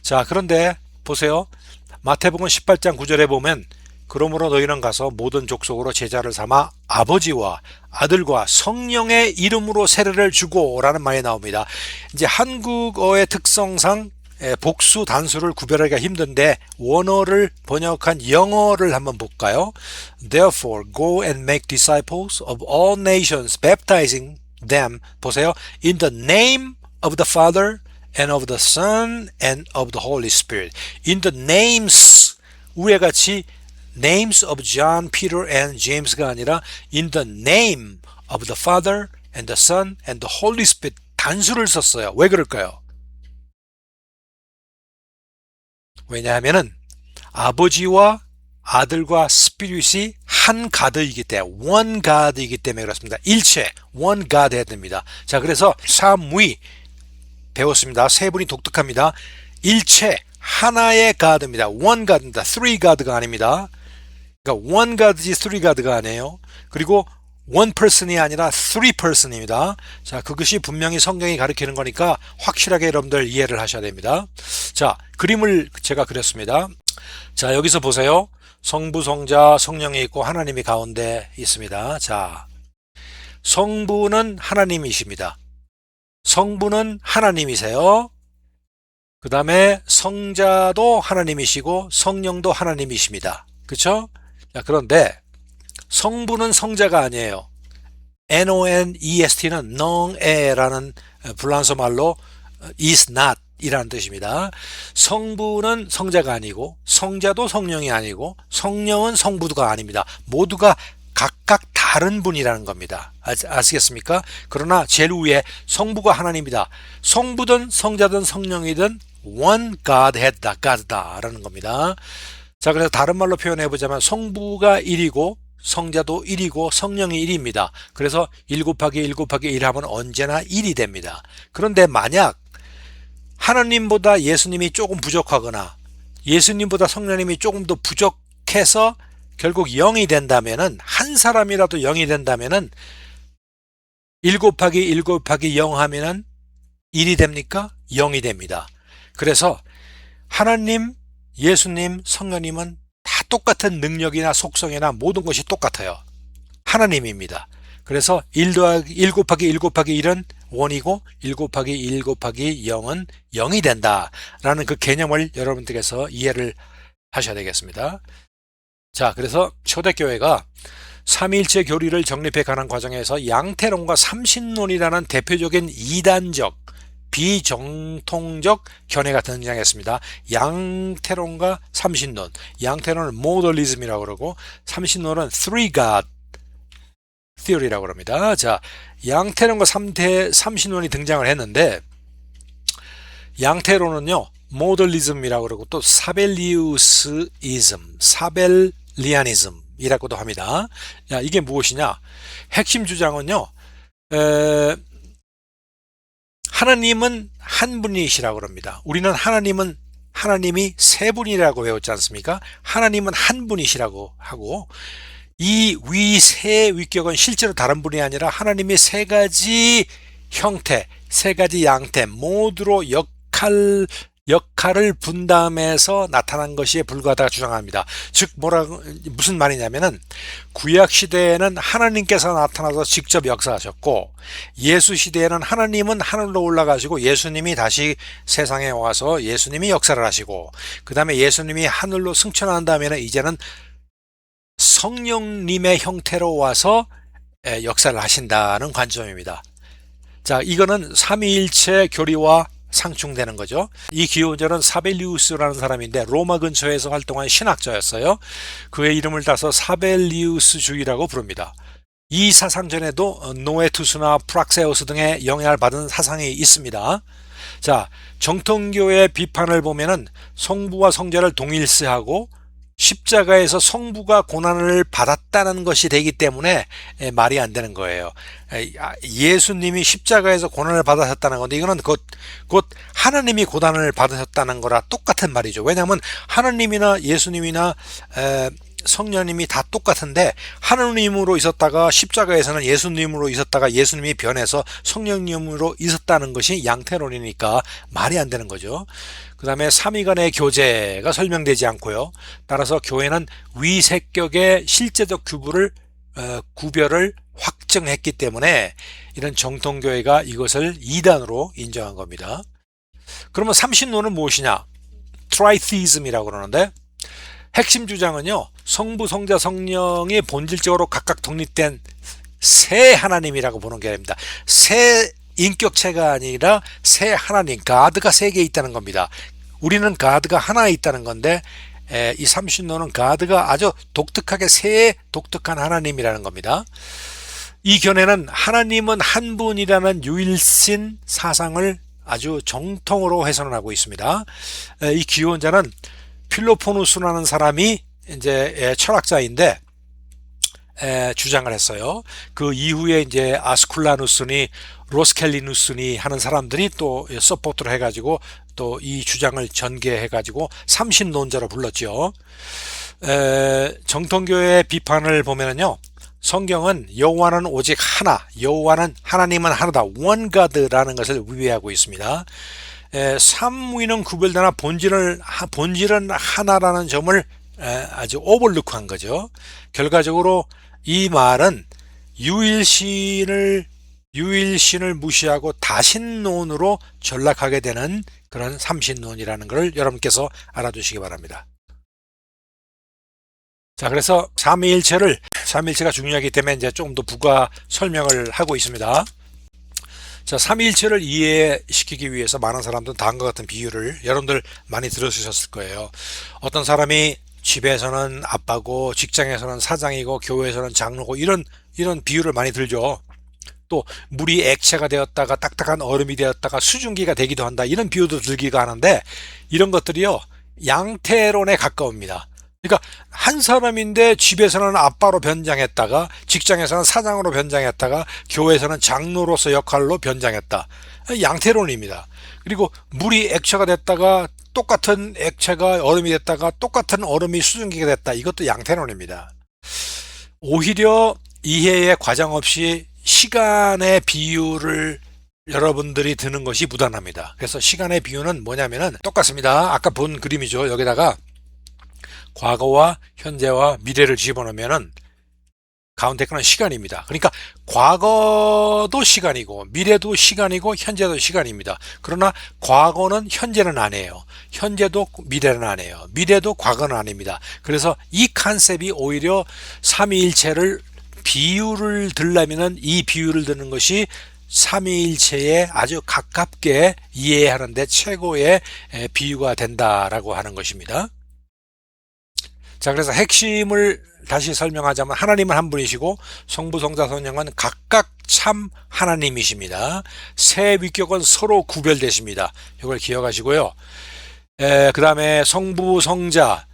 자, 그런데 보세요. 마태복음 18장 9절에 보면 그러므로 너희는 가서 모든 족속으로 제자를 삼아 아버지와 아들과 성령의 이름으로 세례를 주고 라는 말이 나옵니다. 이제 한국어의 특성상 복수 단수를 구별하기가 힘든데 원어를 번역한 영어를 한번 볼까요? Therefore go and make disciples of all nations baptizing them 보세요. In the name of the Father and of the Son and of the Holy Spirit. In the names 위에 같이 names of John, Peter and James가 아니라 in the name of the Father and the Son and the Holy Spirit 단수를 썼어요. 왜 그럴까요? 왜냐하면은 아버지와 아들과 스피릿이 한 가드이기 때문에 one God이기 때문에 그렇습니다. 일체 one God 해야 됩니다. 자, 그래서 삼위 배웠습니다. 세 분이 독특합니다. 일체 하나의 God입니다. one God입니다. three God가 아닙니다. 그러니까 one God이지 three God가 아니에요. 그리고 one person이 아니라 three person입니다. 자, 그것이 분명히 성경이 가르치는 거니까 확실하게 여러분들 이해를 하셔야 됩니다. 자, 그림을 제가 그렸습니다. 자, 여기서 보세요. 성부, 성자, 성령이 있고 하나님이 가운데 있습니다. 자, 성부는 하나님이십니다. 성부는 하나님이세요. 그 다음에 성자도 하나님이시고 성령도 하나님이십니다. 그렇죠? 자, 그런데 성부는 성자가 아니에요. Nonest는 non에라는 불란서 말로 is not 이라는 뜻입니다. 성부는 성자가 아니고 성자도 성령이 아니고 성령은 성부가 아닙니다. 모두가 각각 다른 분이라는 겁니다. 아시겠습니까? 그러나 제일 위에 성부가 하나님이다. 성부든 성자든 성령이든 one Godhead다, God다라는 겁니다. 자, 그래서 다른 말로 표현해 보자면 성부가 1이고 성자도 1이고 성령이 1입니다. 그래서 1 곱하기 1 곱하기 1 하면 언제나 1이 됩니다. 그런데 만약 하나님보다 예수님이 조금 부족하거나 예수님보다 성령님이 조금 더 부족해서 결국 0이 된다면은, 한 사람이라도 0이 된다면은 1 곱하기 1 곱하기 0 하면은 1이 됩니까? 0이 됩니다. 그래서 하나님, 예수님, 성령님은 다 똑같은 능력이나 속성이나 모든 것이 똑같아요. 하나님입니다. 그래서 1 곱하기 1 곱하기 1은 1이고 1 곱하기 1 곱하기 0은 0이 된다라는 그 개념을 여러분들께서 이해를 하셔야 되겠습니다. 자, 그래서 초대교회가 삼위일체 교리를 정립해 가는 과정에서 양태론과 삼신론이라는 대표적인 이단적, 비정통적 견해가 등장했습니다. 양태론과 삼신론. 양태론은 모더리즘이라고 그러고 삼신론은 Three God Theory라고 합니다. 자, 양태론과 삼신론이 등장을 했는데, 양태론은요, 모더리즘이라고 그러고 또 사벨리우스이즘, 사벨리아니즘이라고도 합니다. 야, 이게 무엇이냐? 핵심 주장은요, 하나님은 한 분이시라고 합니다. 우리는 하나님이 세 분이라고 외웠지 않습니까? 하나님은 한 분이시라고 하고, 이 세 위격은 실제로 다른 분이 아니라 하나님이 세 가지 형태, 세 가지 양태 모두로 역할을 분담해서 나타난 것이 불과하다고 주장합니다. 즉 무슨 말이냐면은, 구약 시대에는 하나님께서 나타나서 직접 역사하셨고, 예수 시대에는 하나님은 하늘로 올라가시고 예수님이 다시 세상에 와서 예수님이 역사를 하시고, 그 다음에 예수님이 하늘로 승천한 다음에는 이제는 성령님의 형태로 와서 역사를 하신다는 관점입니다. 자, 이거는 삼위일체 교리와 상충되는 거죠. 이 기원자는 사벨리우스라는 사람인데 로마 근처에서 활동한 신학자였어요. 그의 이름을 따서 사벨리우스주의라고 부릅니다. 이 사상 전에도 노에투스나 프락세우스 등의 영향을 받은 사상이 있습니다. 자, 정통교의 비판을 보면은 성부와 성자를 동일시하고 십자가에서 성부가 고난을 받았다는 것이 되기 때문에 말이 안 되는 거예요. 예수님이 십자가에서 고난을 받으셨다는 건데, 이거는 곧 하나님이 고난을 받으셨다는 거라 똑같은 말이죠. 왜냐하면 하나님이나 예수님이나 성령님이 다 똑같은데, 하나님으로 있었다가 십자가에서는 예수님으로 있었다가 예수님이 변해서 성령님으로 있었다는 것이 양태론이니까 말이 안 되는 거죠. 그 다음에 삼위 간의 교제가 설명되지 않고요. 따라서 교회는 위색격의 실제적 구별을 확정했기 때문에 이런 정통교회가 이것을 이단으로 인정한 겁니다. 그러면 삼신론은 무엇이냐? 트라이티즘이라고 그러는데, 핵심 주장은요, 성부, 성자, 성령이 본질적으로 각각 독립된 세 하나님이라고 보는 게 아닙니다. 세 인격체가 아니라 세 하나님, 가드가 세 개 있다는 겁니다. 우리는 가드가 하나 있다는 건데, 이 삼신론은 가드가 아주 독특하게 세 독특한 하나님이라는 겁니다. 이 견해는 하나님은 한 분이라는 유일신 사상을 아주 정통으로 훼손을 하고 있습니다. 이 기원자는 필로포누스라는 사람이 이제 철학자인데 주장을 했어요. 그 이후에 이제 아스쿨라누스니 로스켈리누스니 하는 사람들이 또 서포트를 해가지고 또 이 주장을 전개해가지고 삼신론자로 불렀죠. 정통교의 비판을 보면은요, 성경은 여호와는 오직 하나, 하나님은 하나다, 원가드라는 것을 위배하고 있습니다. 삼위는 구별되나 본질은 하나라는 점을 아주 오버룩한 거죠. 결과적으로 이 말은 유일신을 무시하고 다신론으로 전락하게 되는 그런 삼신론이라는 것을 여러분께서 알아두시기 바랍니다. 자, 그래서 삼위일체가 중요하기 때문에 이제 조금 더 부가 설명을 하고 있습니다. 자, 삼위일체를 이해시키기 위해서 많은 사람들은 다음과 같은 비유를 여러분들 많이 들으셨을 거예요. 어떤 사람이 집에서는 아빠고 직장에서는 사장이고 교회에서는 장로고 이런 비유를 많이 들죠. 또 물이 액체가 되었다가 딱딱한 얼음이 되었다가 수증기가 되기도 한다, 이런 비유도 들기가 하는데, 이런 것들이요 양태론에 가까웁니다. 그러니까 한 사람인데 집에서는 아빠로 변장했다가 직장에서는 사장으로 변장했다가 교회에서는 장로로서 역할로 변장했다. 양태론입니다. 그리고 물이 액체가 됐다가 똑같은 액체가 얼음이 됐다가 똑같은 얼음이 수증기가 됐다. 이것도 양태론입니다. 오히려 이해의 과정 없이 시간의 비율을 여러분들이 드는 것이 무단합니다. 그래서 시간의 비유는 뭐냐면은 똑같습니다. 아까 본 그림이죠. 여기다가 과거와 현재와 미래를 집어넣으면은 가운데 거는 시간입니다. 그러니까 과거도 시간이고 미래도 시간이고 현재도 시간입니다. 그러나 과거는 현재는 아니에요. 현재도 미래는 아니에요. 미래도 과거는 아닙니다. 그래서 이 컨셉이 오히려 삼위일체를 비유를 들려면은 이 비유를 드는 것이 삼위일체에 아주 가깝게 이해하는데 최고의 비유가 된다라고 하는 것입니다. 자, 그래서 핵심을 다시 설명하자면 하나님은 한 분이시고 성부, 성자, 성령은 각각 참 하나님이십니다. 세 위격은 서로 구별되십니다. 이걸 기억하시고요. 그 다음에 성부, 성자,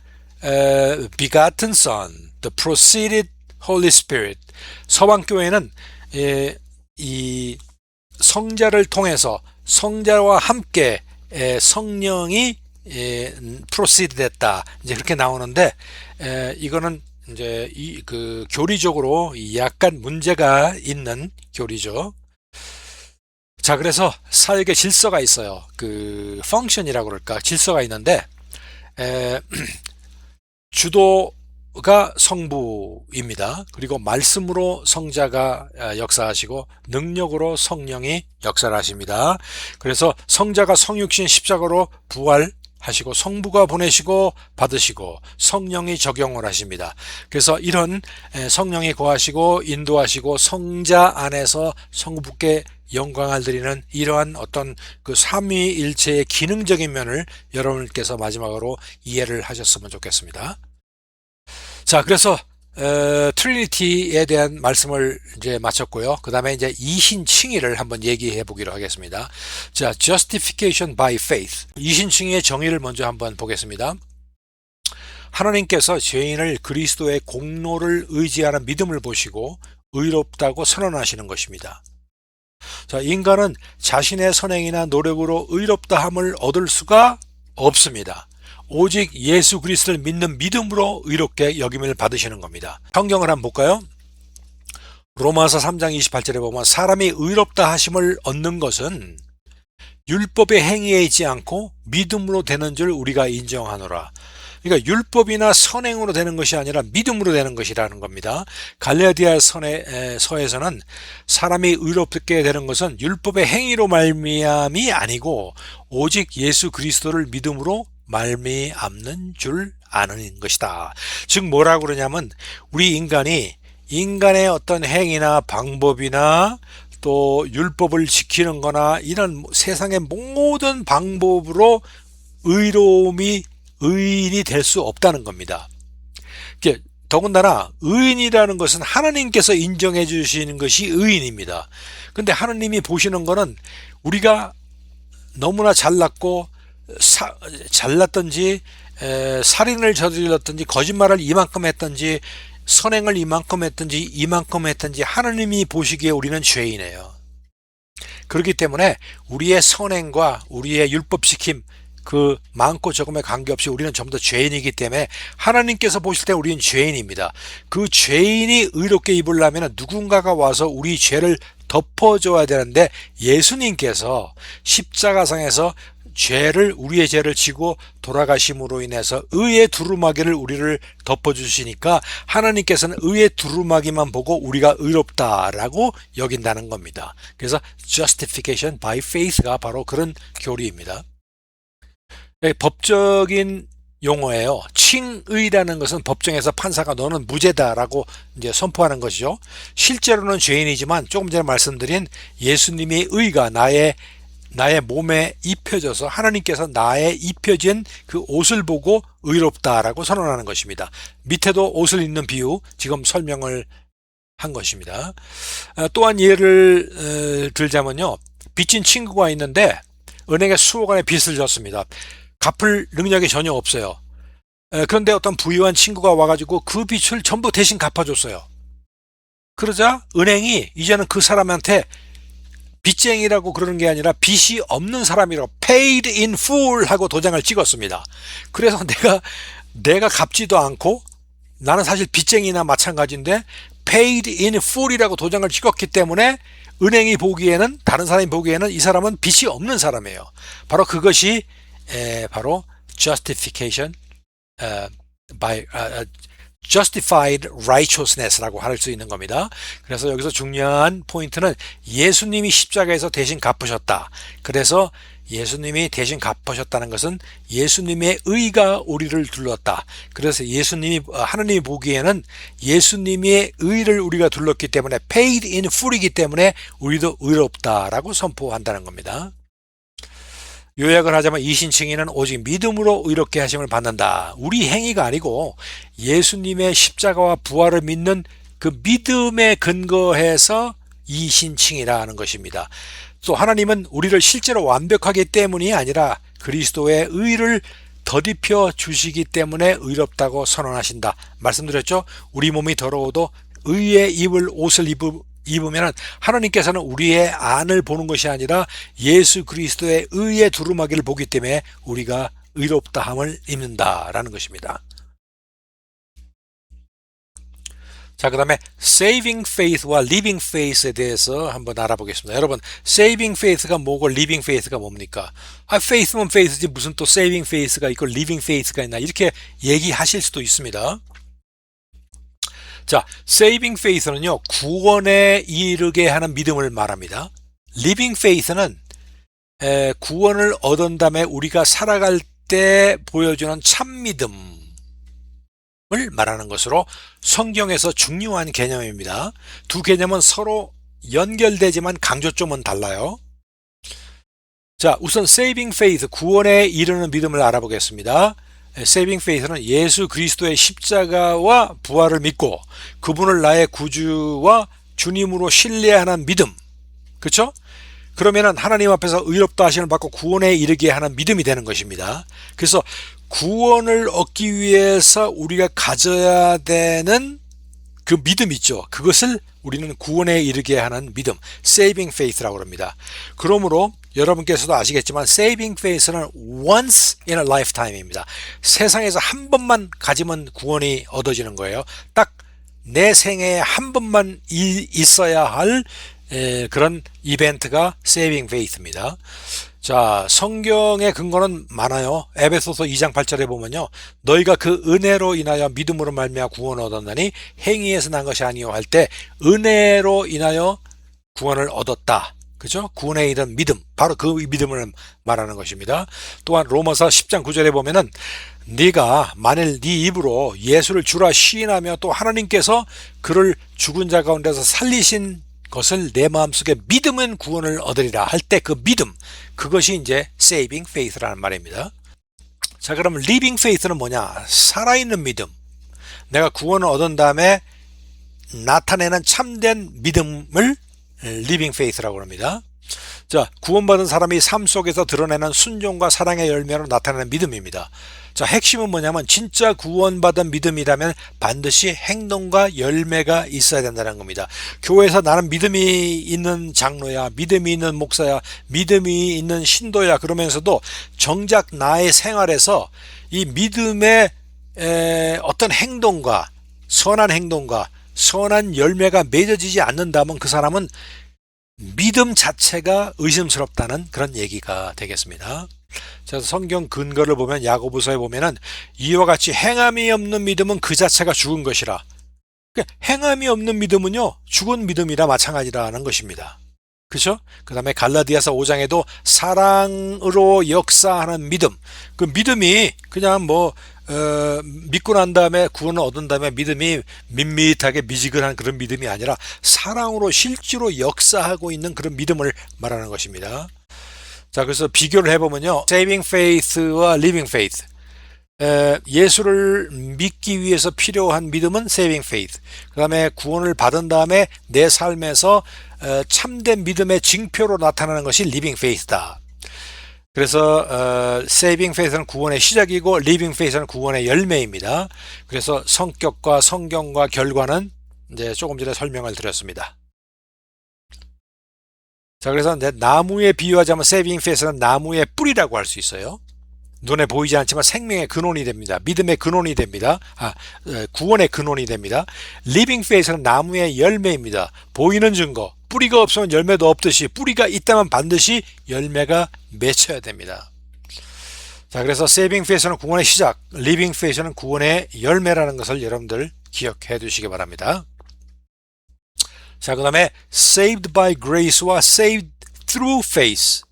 begotten Son, the proceeded Holy Spirit. 서방교회는 이 성자를 통해서 성자와 함께 성령이 proceed 됐다. 이제 그렇게 나오는데 이거는 이제 그 교리적으로 약간 문제가 있는 교리죠. 자, 그래서 사역의 질서가 있어요. 그 펑션이라고 그럴까? 질서가 있는데 주도가 성부입니다. 그리고 말씀으로 성자가 역사하시고 능력으로 성령이 역사를 하십니다. 그래서 성자가 성육신 십자가로 부활하시고 성부가 보내시고 받으시고 성령이 적용을 하십니다. 그래서 이런 성령이 거하시고 인도하시고 성자 안에서 성부께 영광을 드리는 이러한 어떤 그 삼위일체의 기능적인 면을 여러분께서 마지막으로 이해를 하셨으면 좋겠습니다. 자, 그래서 트리니티에 대한 말씀을 이제 마쳤고요. 그 다음에 이제 이신칭의를 한번 얘기해 보기로 하겠습니다. 자, justification by faith. 이신칭의의 정의를 먼저 한번 보겠습니다. 하나님께서 죄인을 그리스도의 공로를 의지하는 믿음을 보시고 의롭다고 선언하시는 것입니다. 자, 인간은 자신의 선행이나 노력으로 의롭다함을 얻을 수가 없습니다. 오직 예수 그리스도를 믿는 믿음으로 의롭게 여김을 받으시는 겁니다. 성경을 한번 볼까요? 로마서 3장 28절에 보면 사람이 의롭다 하심을 얻는 것은 율법의 행위에 있지 않고 믿음으로 되는 줄 우리가 인정하노라. 그러니까 율법이나 선행으로 되는 것이 아니라 믿음으로 되는 것이라는 겁니다. 갈라디아 서에서는 사람이 의롭게 되는 것은 율법의 행위로 말미암이 아니고 오직 예수 그리스도를 믿음으로 말미암는 줄 아는 것이다. 즉 뭐라고 그러냐면 우리 인간의 어떤 행위나 방법이나 또 율법을 지키는 거나 이런 세상의 모든 방법으로 의인이 될 수 없다는 겁니다. 더군다나 의인이라는 것은 하나님께서 인정해 주시는 것이 의인입니다. 근데 하나님이 보시는 거는 우리가 너무나 잘났고 잘났든지 살인을 저질렀든지 거짓말을 이만큼 했든지 선행을 이만큼 했든지 하나님이 보시기에 우리는 죄인이에요. 그렇기 때문에 우리의 선행과 우리의 율법지킴 그 많고 적음에 관계없이 우리는 전부 다 죄인이기 때문에 하나님께서 보실 때 우리는 죄인입니다. 그 죄인이 의롭게 입으려면 누군가가 와서 우리 죄를 덮어줘야 되는데 예수님께서 십자가상에서 우리의 죄를 지고 돌아가심으로 인해서 의의 두루마기를 우리를 덮어주시니까 하나님께서는 의의 두루마기만 보고 우리가 의롭다라고 여긴다는 겁니다. 그래서 justification by faith가 바로 그런 교리입니다. 법적인 용어예요. 칭의라는 것은 법정에서 판사가 너는 무죄다라고 이제 선포하는 것이죠. 실제로는 죄인이지만 조금 전에 말씀드린 예수님의 의가 나의 몸에 입혀져서 하나님께서 나의 입혀진 그 옷을 보고 의롭다라고 선언하는 것입니다. 밑에도 옷을 입는 비유 지금 설명을 한 것입니다. 또한 예를 들자면요. 빚진 친구가 있는데 은행에 수억 원의 빚을 졌습니다. 갚을 능력이 전혀 없어요. 그런데 어떤 부유한 친구가 와가지고 그 빚을 전부 대신 갚아줬어요. 그러자 은행이 이제는 그 사람한테 빚쟁이라고 그러는 게 아니라 빚이 없는 사람이라고 paid in full 하고 도장을 찍었습니다. 그래서 내가 갚지도 않고 나는 사실 빚쟁이나 마찬가지인데 paid in full이라고 도장을 찍었기 때문에 은행이 보기에는 다른 사람이 보기에는 이 사람은 빚이 없는 사람이에요. 바로 그것이 바로 justification by justified righteousness라고 할 수 있는 겁니다. 그래서 여기서 중요한 포인트는 예수님이 십자가에서 대신 갚으셨다. 그래서 예수님이 대신 갚으셨다는 것은 예수님의 의가 우리를 둘렀다. 그래서 하느님이 보기에는 예수님의 의를 우리가 둘렀기 때문에 paid in full이기 때문에 우리도 의롭다라고 선포한다는 겁니다. 요약을 하자면 이신칭의는 오직 믿음으로 의롭게 하심을 받는다. 우리 행위가 아니고 예수님의 십자가와 부활을 믿는 그 믿음에 근거해서 이신칭의라는 것입니다. 또 하나님은 우리를 실제로 완벽하기 때문이 아니라 그리스도의 의를 더딥혀 주시기 때문에 의롭다고 선언하신다. 말씀드렸죠? 우리 몸이 더러워도 의의 입을 옷을 입으면 하나님께서는 우리의 안을 보는 것이 아니라 예수 그리스도의 의의 두루마기를 보기 때문에 우리가 의롭다함을 입는다라는 것입니다. 자, 그 다음에 saving faith와 living faith에 대해서 한번 알아보겠습니다. 여러분, saving faith가 뭐고 living faith가 뭡니까? faith면 faith지 무슨 또 saving faith가 있고 living faith가 있나 이렇게 얘기하실 수도 있습니다. 자, saving faith는요, 구원에 이르게 하는 믿음을 말합니다. living faith는 구원을 얻은 다음에 우리가 살아갈 때 보여주는 참 믿음을 말하는 것으로 성경에서 중요한 개념입니다. 두 개념은 서로 연결되지만 강조점은 달라요. 자, 우선 saving faith, 구원에 이르는 믿음을 알아보겠습니다. saving faith는 예수 그리스도의 십자가와 부활을 믿고 그분을 나의 구주와 주님으로 신뢰하는 믿음. 그렇죠? 그러면은 하나님 앞에서 의롭다 하심을 받고 구원에 이르게 하는 믿음이 되는 것입니다. 그래서 구원을 얻기 위해서 우리가 가져야 되는 그 믿음 있죠. 그것을 우리는 구원에 이르게 하는 믿음, saving faith라고 합니다. 그러므로 여러분께서도 아시겠지만 saving faith는 once in a lifetime입니다. 세상에서 한 번만 가지면 구원이 얻어지는 거예요. 딱 내 생애에 한 번만 있어야 할 그런 이벤트가 saving faith입니다. 자, 성경의 근거는 많아요. 에베소서 2장 8절에 보면요. 너희가 그 은혜로 인하여 믿음으로 말미암아 구원을 얻었나니 행위에서 난 것이 아니요 할 때 은혜로 인하여 구원을 얻었다. 그죠? 구원에 이른 믿음. 바로 그 믿음을 말하는 것입니다. 또한 로마서 10장 9절에 보면은 네가 만일 네 입으로 예수를 주라 시인하며 또 하나님께서 그를 죽은 자 가운데서 살리신 것을 내 마음속에 믿으면 구원을 얻으리라 할 때 그 믿음, 그것이 이제 saving faith라는 말입니다. 자, 그럼 living faith는 뭐냐? 살아있는 믿음. 내가 구원을 얻은 다음에 나타내는 참된 믿음을 living faith라고 합니다. 자, 구원받은 사람이 삶 속에서 드러내는 순종과 사랑의 열매로 나타나는 믿음입니다. 자, 핵심은 뭐냐면 진짜 구원받은 믿음이라면 반드시 행동과 열매가 있어야 된다는 겁니다. 교회에서 나는 믿음이 있는 장로야, 믿음이 있는 목사야, 믿음이 있는 신도야 그러면서도 정작 나의 생활에서 이 믿음의 어떤 행동과 선한 열매가 맺어지지 않는다면 그 사람은 믿음 자체가 의심스럽다는 그런 얘기가 되겠습니다. 자, 성경 근거를 보면 야고보서에 보면은 이와 같이 행함이 없는 믿음은 그 자체가 죽은 것이라. 그러니까 행함이 없는 믿음은요, 죽은 믿음이라 마찬가지라는 것입니다. 그렇죠? 그 다음에 갈라디아서 5장에도 사랑으로 역사하는 믿음. 그 믿음이 그냥 믿고 난 다음에 구원을 얻은 다음에 믿음이 밋밋하게 미지근한 그런 믿음이 아니라 사랑으로 실제로 역사하고 있는 그런 믿음을 말하는 것입니다. 자, 그래서 비교를 해보면요. saving faith와 living faith. 예수를 믿기 위해서 필요한 믿음은 saving faith. 그 다음에 구원을 받은 다음에 내 삶에서 참된 믿음의 징표로 나타나는 것이 living faith다. 그래서 saving faith는 구원의 시작이고 living faith는 구원의 열매입니다. 그래서 성격과 성경과 결과는 이제 조금 전에 설명을 드렸습니다. 자, 그래서 이제 나무에 비유하자면 saving faith는 나무의 뿌리라고 할 수 있어요. 눈에 보이지 않지만 생명의 근원이 됩니다. 믿음의 근원이 됩니다. 구원의 근원이 됩니다. living faith는 나무의 열매입니다. 보이는 증거. 뿌리가 없으면 열매도 없듯이 뿌리가 있다면 반드시 열매가 맺혀야 됩니다. 자, 그래서 saving faith는 구원의 시작, living faith는 구원의 열매라는 것을 여러분들 기억해 두시기 바랍니다. 자, 그 다음에 saved by grace와 saved through faith.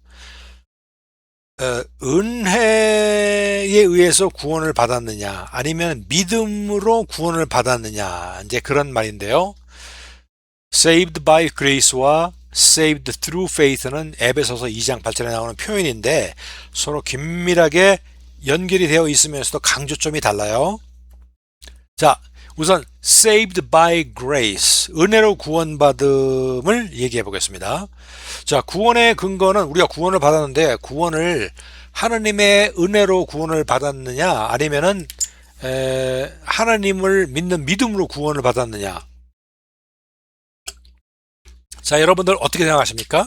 은혜에 의해서 구원을 받았느냐 아니면 믿음으로 구원을 받았느냐 이제 그런 말인데요. saved by grace와 saved through faith는 에베소서 2장 8절에 나오는 표현인데 서로 긴밀하게 연결이 되어 있으면서도 강조점이 달라요. 자, 우선 saved by grace, 은혜로 구원받음을 얘기해 보겠습니다. 자, 구원의 근거는 우리가 구원을 받았는데 구원을 하나님의 은혜로 구원을 받았느냐 아니면은 하나님을 믿는 믿음으로 구원을 받았느냐. 자, 여러분들 어떻게 생각하십니까?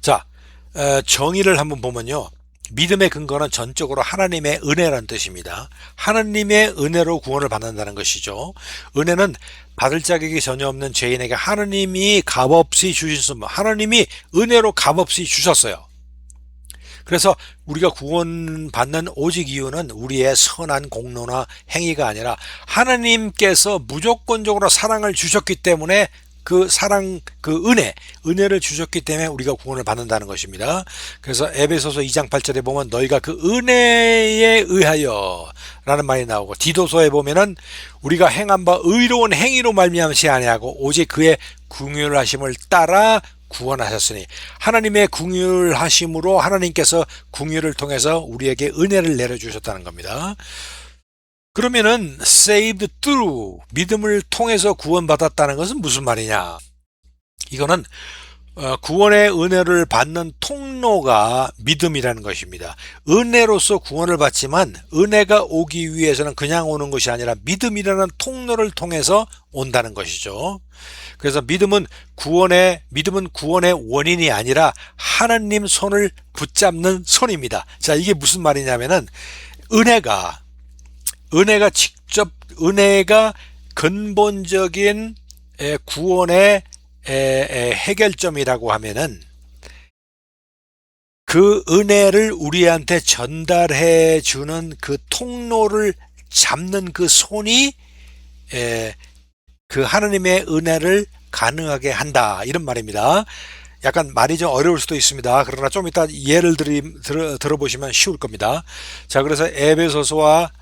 자, 정의를 한번 보면요. 믿음의 근거는 전적으로 하나님의 은혜라는 뜻입니다. 하나님의 은혜로 구원을 받는다는 것이죠. 은혜는 받을 자격이 전혀 없는 죄인에게 하나님이 값없이 주신 하나님이 은혜로 값없이 주셨어요. 그래서 우리가 구원받는 오직 이유는 우리의 선한 공로나 행위가 아니라 하나님께서 무조건적으로 사랑을 주셨기 때문에 그 사랑, 그 은혜를 주셨기 때문에 우리가 구원을 받는다는 것입니다. 그래서 에베소서 2장 8절에 보면 너희가 그 은혜에 의하여 라는 말이 나오고 디도서에 보면은 우리가 행한 바 의로운 행위로 말미암지 아니하고 오직 그의 긍휼하심을 따라 구원하셨으니 하나님의 긍휼하심으로 하나님께서 긍휼을 통해서 우리에게 은혜를 내려주셨다는 겁니다. 그러면은 saved through 믿음을 통해서 구원받았다는 것은 무슨 말이냐? 이거는 구원의 은혜를 받는 통로가 믿음이라는 것입니다. 은혜로서 구원을 받지만 은혜가 오기 위해서는 그냥 오는 것이 아니라 믿음이라는 통로를 통해서 온다는 것이죠. 그래서 믿음은 구원의 원인이 아니라 하나님 손을 붙잡는 손입니다. 자, 이게 무슨 말이냐면은 은혜가 근본적인 구원의 해결점이라고 하면은 그 은혜를 우리한테 전달해 주는 그 통로를 잡는 그 손이 그 하나님의 은혜를 가능하게 한다 이런 말입니다. 약간 말이 좀 어려울 수도 있습니다. 그러나 좀 이따 예를 들어보시면 쉬울 겁니다. 자, 그래서 에베소서와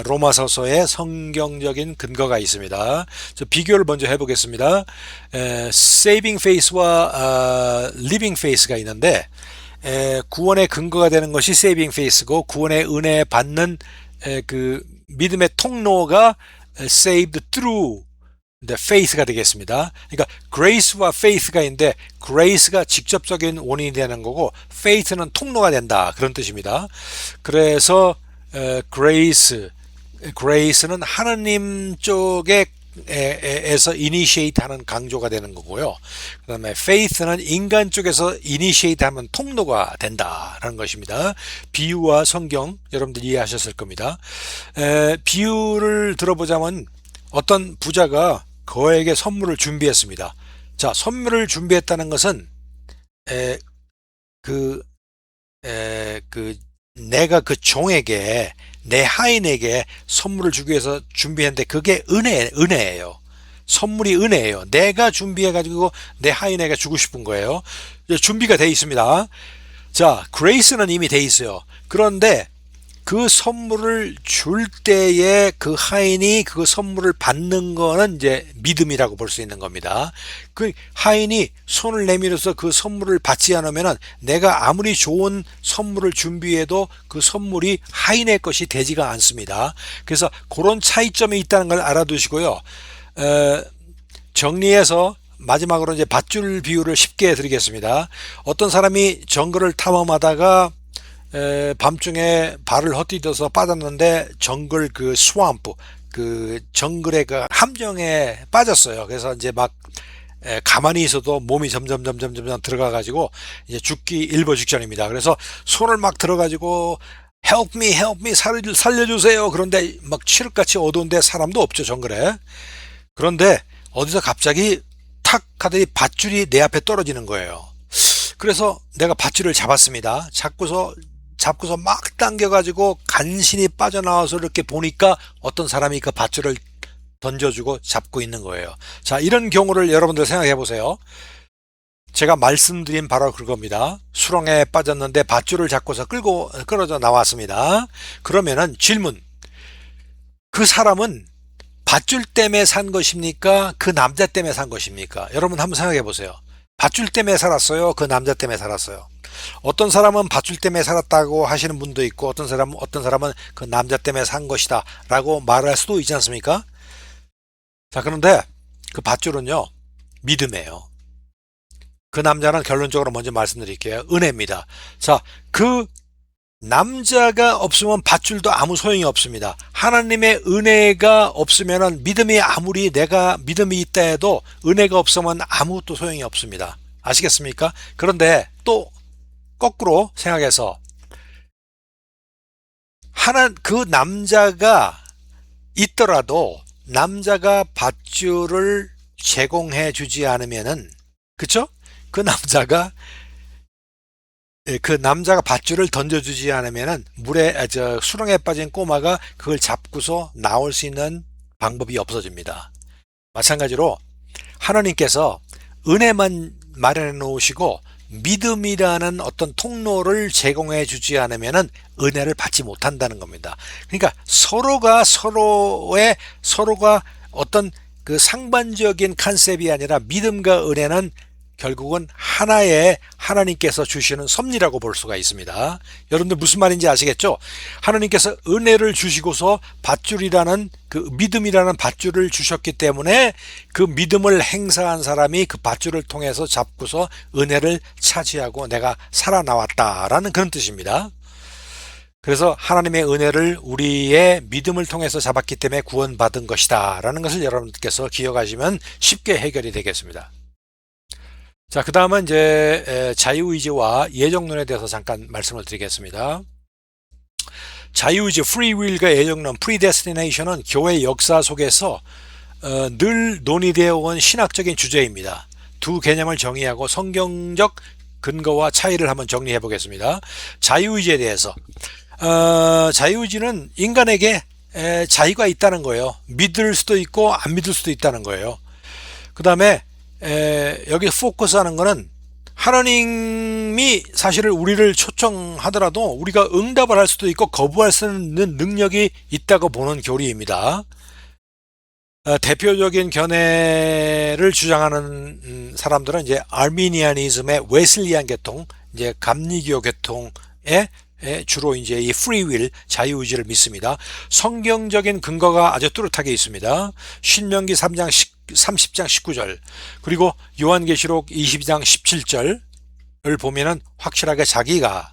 로마서서에 성경적인 근거가 있습니다. 비교를 먼저 해보겠습니다. saving faith와 living faith가 있는데 구원의 근거가 되는 것이 saving faith고 구원의 은혜 받는 그 믿음의 통로가 saved through the faith가 되겠습니다. 그러니까 grace와 faith가 있는데 grace가 직접적인 원인이 되는 거고 faith는 통로가 된다 그런 뜻입니다. 그래서 grace는 하나님 쪽에서 initiate 하는 강조가 되는 거고요. 그 다음에 faith는 인간 쪽에서 initiate 하면 통로가 된다라는 것입니다. 비유와 성경 여러분들 이해하셨을 겁니다. 비유를 들어보자면 어떤 부자가 거액의 선물을 준비했습니다. 자, 선물을 준비했다는 것은 내가 그 종에게 내 하인에게 선물을 주기 위해서 준비했는데 그게 은혜예요. 선물이 은혜예요. 내가 준비해가지고 내 하인에게 주고 싶은 거예요. 준비가 돼 있습니다. 자, 그레이스는 이미 돼 있어요. 그런데 그 선물을 줄 때에 그 하인이 그 선물을 받는 거는 이제 믿음이라고 볼 수 있는 겁니다. 그 하인이 손을 내밀어서 그 선물을 받지 않으면은 내가 아무리 좋은 선물을 준비해도 그 선물이 하인의 것이 되지가 않습니다. 그래서 그런 차이점이 있다는 걸 알아두시고요. 정리해서 마지막으로 이제 밧줄 비유를 쉽게 드리겠습니다. 어떤 사람이 정글을 탐험하다가 밤중에 발을 헛디뎌서 빠졌는데 정글 그 스왑프, 그 정글의 그 함정에 빠졌어요. 그래서 이제 막 가만히 있어도 몸이 점점 들어가 가지고 이제 죽기 일보 직전입니다. 그래서 손을 막 들어 가지고 help me 살려주세요. 그런데 막 칠흑같이 어두운데 사람도 없죠, 정글에. 그런데 어디서 갑자기 탁 하더니 밧줄이 내 앞에 떨어지는 거예요. 그래서 내가 밧줄을 잡았습니다. 잡고서 막 당겨가지고 간신히 빠져나와서 이렇게 보니까 어떤 사람이 그 밧줄을 던져주고 잡고 있는 거예요. 자, 이런 경우를 여러분들 생각해 보세요. 제가 말씀드린 바로 그겁니다. 수렁에 빠졌는데 밧줄을 잡고서 끌어져 나왔습니다. 그러면은 질문. 그 사람은 밧줄 때문에 산 것입니까? 그 남자 때문에 산 것입니까? 여러분 한번 생각해 보세요. 밧줄 때문에 살았어요? 그 남자 때문에 살았어요? 어떤 사람은 밧줄 때문에 살았다고 하시는 분도 있고 어떤 사람은 그 남자 때문에 산 것이다 라고 말할 수도 있지 않습니까? 자, 그런데 그 밧줄은요, 믿음이에요. 그 남자는 결론적으로 먼저 말씀드릴게요. 은혜입니다. 자, 그 남자가 없으면 밧줄도 아무 소용이 없습니다. 하나님의 은혜가 없으면은 믿음이 아무리 내가 믿음이 있다 해도 은혜가 없으면 아무것도 소용이 없습니다. 아시겠습니까? 그런데 또 거꾸로 생각해서 그 남자가 있더라도 남자가 밧줄을 제공해 주지 않으면은, 그쵸? 그 남자가 밧줄을 던져주지 않으면은 수렁에 빠진 꼬마가 그걸 잡고서 나올 수 있는 방법이 없어집니다. 마찬가지로 하나님께서 은혜만 마련해 놓으시고 믿음이라는 어떤 통로를 제공해 주지 않으면은 은혜를 받지 못한다는 겁니다. 그러니까 서로가 어떤 그 상반적인 컨셉이 아니라 믿음과 은혜는 결국은 하나의 하나님께서 주시는 섭리라고 볼 수가 있습니다. 여러분들 무슨 말인지 아시겠죠? 하나님께서 은혜를 주시고서 밧줄이라는 그 믿음이라는 밧줄을 주셨기 때문에 그 믿음을 행사한 사람이 그 밧줄을 통해서 잡고서 은혜를 차지하고 내가 살아나왔다라는 그런 뜻입니다. 그래서 하나님의 은혜를 우리의 믿음을 통해서 잡았기 때문에 구원받은 것이다 라는 것을 여러분께서 기억하시면 쉽게 해결이 되겠습니다. 자, 그 다음은 이제 자유의지와 예정론에 대해서 잠깐 말씀을 드리겠습니다. 자유의지, 프리윌과 예정론, 프리데스티네이션은 교회 역사 속에서 늘 논의되어 온 신학적인 주제입니다. 두 개념을 정의하고 성경적 근거와 차이를 한번 정리해 보겠습니다. 자유의지에 대해서 자유의지는 인간에게 자유가 있다는 거예요. 믿을 수도 있고 안 믿을 수도 있다는 거예요. 그 다음에 여기 포커스하는 거는 하나님이 사실은 우리를 초청하더라도 우리가 응답을 할 수도 있고 거부할 수 있는 능력이 있다고 보는 교리입니다. 대표적인 견해를 주장하는 사람들은 이제 아르미니아니즘의 웨슬리안 계통, 이제 감리교 계통에 주로 이제 이 프리윌, 자유의지를 믿습니다. 성경적인 근거가 아주 뚜렷하게 있습니다. 신명기 3장 30장 19절, 그리고 요한계시록 22장 17절을 보면은 확실하게 자기가,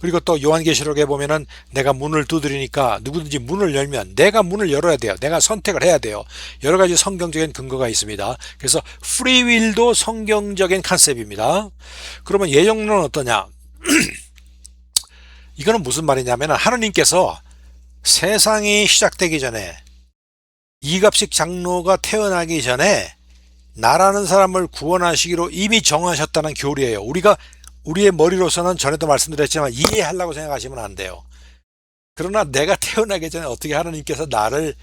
그리고 또 요한계시록에 보면은 내가 문을 두드리니까 누구든지 문을 열면 내가 문을 열어야 돼요. 내가 선택을 해야 돼요. 여러 가지 성경적인 근거가 있습니다. 그래서 프리윌도 성경적인 컨셉입니다. 그러면 예정론은 어떠냐? 이거는 무슨 말이냐면 하나님께서 세상이 시작되기 전에 이갑식 장로가 태어나기 전에 나라는 사람을 구원하시기로 이미 정하셨다는 교리예요. 우리의 머리로서는 전에도 말씀드렸지만 이해하려고 생각하시면 안 돼요. 그러나 내가 태어나기 전에 어떻게 하나님께서 나를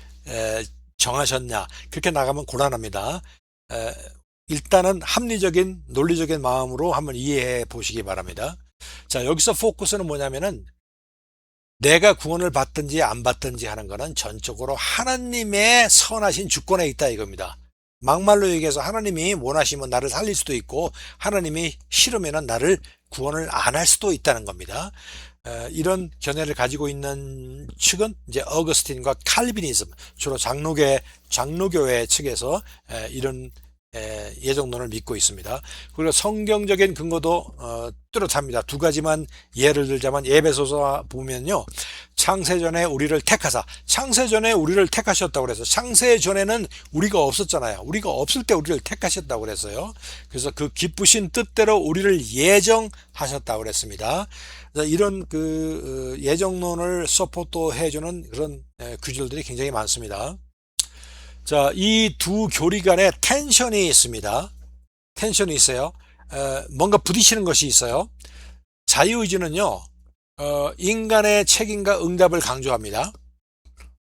정하셨냐, 그렇게 나가면 곤란합니다. 일단은 합리적인 논리적인 마음으로 한번 이해해 보시기 바랍니다. 자, 여기서 포커스는 뭐냐면은 내가 구원을 받든지 안 받든지 하는 거는 전적으로 하나님의 선하신 주권에 있다 이겁니다. 막말로 얘기해서 하나님이 원하시면 나를 살릴 수도 있고 하나님이 싫으면 나를 구원을 안 할 수도 있다는 겁니다. 이런 견해를 가지고 있는 측은 이제 어거스틴과 칼비니즘, 주로 장로교회 측에서 이런 예정론을 믿고 있습니다. 그리고 성경적인 근거도 뚜렷합니다. 두 가지만 예를 들자면 에베소서 보면요, 창세전에 우리를 택하사, 창세전에 우리를 택하셨다고 그래서, 창세전에는 우리가 없었잖아요. 우리가 없을 때 우리를 택하셨다고 그랬어요. 그래서 그 기쁘신 뜻대로 우리를 예정하셨다고 그랬습니다. 이런 그 예정론을 서포트 해주는 그런 구절들이 굉장히 많습니다. 자, 이 두 교리 간에 텐션이 있습니다. 텐션이 있어요. 뭔가 부딪히는 것이 있어요. 자유의지는요, 인간의 책임과 응답을 강조합니다.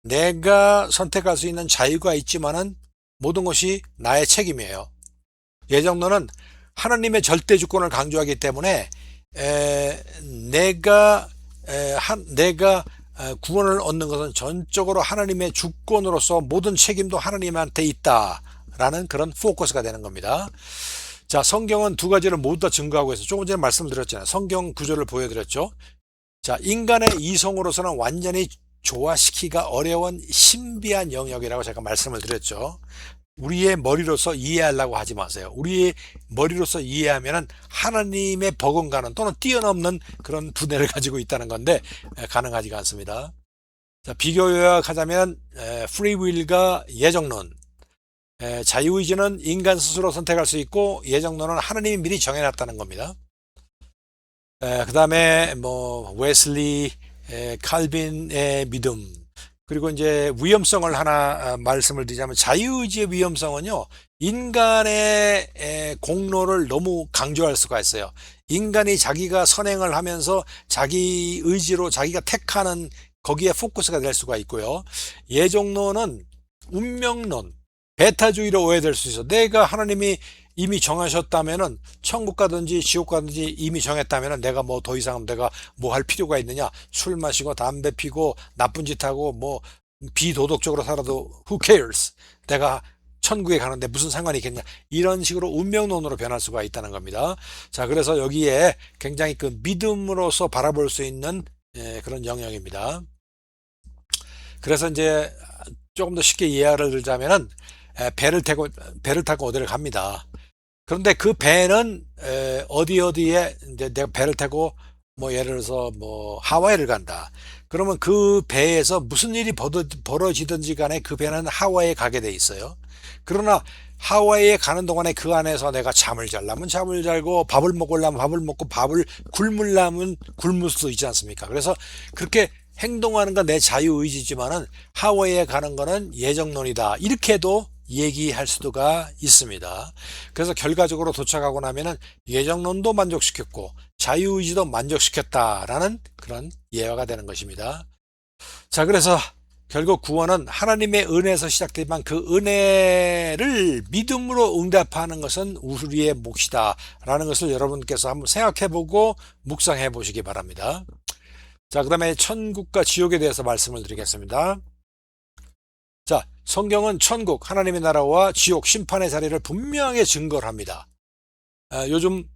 내가 선택할 수 있는 자유가 있지만은 모든 것이 나의 책임이에요. 예정론은 하나님의 절대 주권을 강조하기 때문에 내가 구원을 얻는 것은 전적으로 하나님의 주권으로서 모든 책임도 하나님한테 있다라는 그런 포커스가 되는 겁니다. 자, 성경은 두 가지를 모두 다 증거하고 있어요. 조금 전에 말씀을 드렸잖아요. 성경 구조를 보여드렸죠. 자, 인간의 이성으로서는 완전히 조화시키기가 어려운 신비한 영역이라고 제가 말씀을 드렸죠. 우리의 머리로서 이해하려고 하지 마세요. 우리의 머리로서 이해하면은 하나님의 버금가는 또는 뛰어넘는 그런 두뇌를 가지고 있다는 건데 가능하지가 않습니다. 자, 비교 요약하자면 프리윌과 예정론, 자유의지는 인간 스스로 선택할 수 있고 예정론은 하나님이 미리 정해놨다는 겁니다. 그 다음에 뭐 웨슬리, 칼빈의 믿음, 그리고 이제 위험성을 하나 말씀을 드리자면 자유의지의 위험성은요, 인간의 공로를 너무 강조할 수가 있어요. 인간이 자기가 선행을 하면서 자기 의지로 자기가 택하는 거기에 포커스가 될 수가 있고요. 예정론은 운명론, 배타주의로 오해될 수 있어. 내가 하나님이 이미 정하셨다면은 천국 가든지 지옥 가든지 이미 정했다면은 내가 뭐 더 이상 내가 뭐 할 필요가 있느냐? 술 마시고 담배 피고 나쁜 짓 하고 뭐 비도덕적으로 살아도 who cares? 내가 천국에 가는데 무슨 상관이 있겠냐? 이런 식으로 운명론으로 변할 수가 있다는 겁니다. 자, 그래서 여기에 굉장히 그 믿음으로서 바라볼 수 있는 그런 영역입니다. 그래서 이제 조금 더 쉽게 이해를 들자면은 배를 타고 어디를 갑니다. 그런데 그 배는 어디에 이제 내가 배를 타고 뭐 예를 들어서 뭐 하와이를 간다. 그러면 그 배에서 무슨 일이 벌어지든지 간에 그 배는 하와이에 가게 돼 있어요. 그러나 하와이에 가는 동안에 그 안에서 내가 잠을 자려면 잠을 자고 밥을 먹으려면 밥을 먹고 밥을 굶으려면 굶을 수도 있지 않습니까? 그래서 그렇게 행동하는 건 내 자유의지지만은 하와이에 가는 거는 예정론이다. 이렇게도 얘기할 수가 있습니다. 그래서 결과적으로 도착하고 나면은 예정론도 만족시켰고 자유의지도 만족시켰다라는 그런 예화가 되는 것입니다. 자, 그래서 결국 구원은 하나님의 은혜에서 시작되지만 그 은혜를 믿음으로 응답하는 것은 우리의 몫이다라는 것을 여러분께서 한번 생각해보고 묵상해 보시기 바랍니다. 자, 그 다음에 천국과 지옥에 대해서 말씀을 드리겠습니다. 자, 성경은 천국, 하나님의 나라와 지옥, 심판의 자리를 분명하게 증거를 합니다. 요즘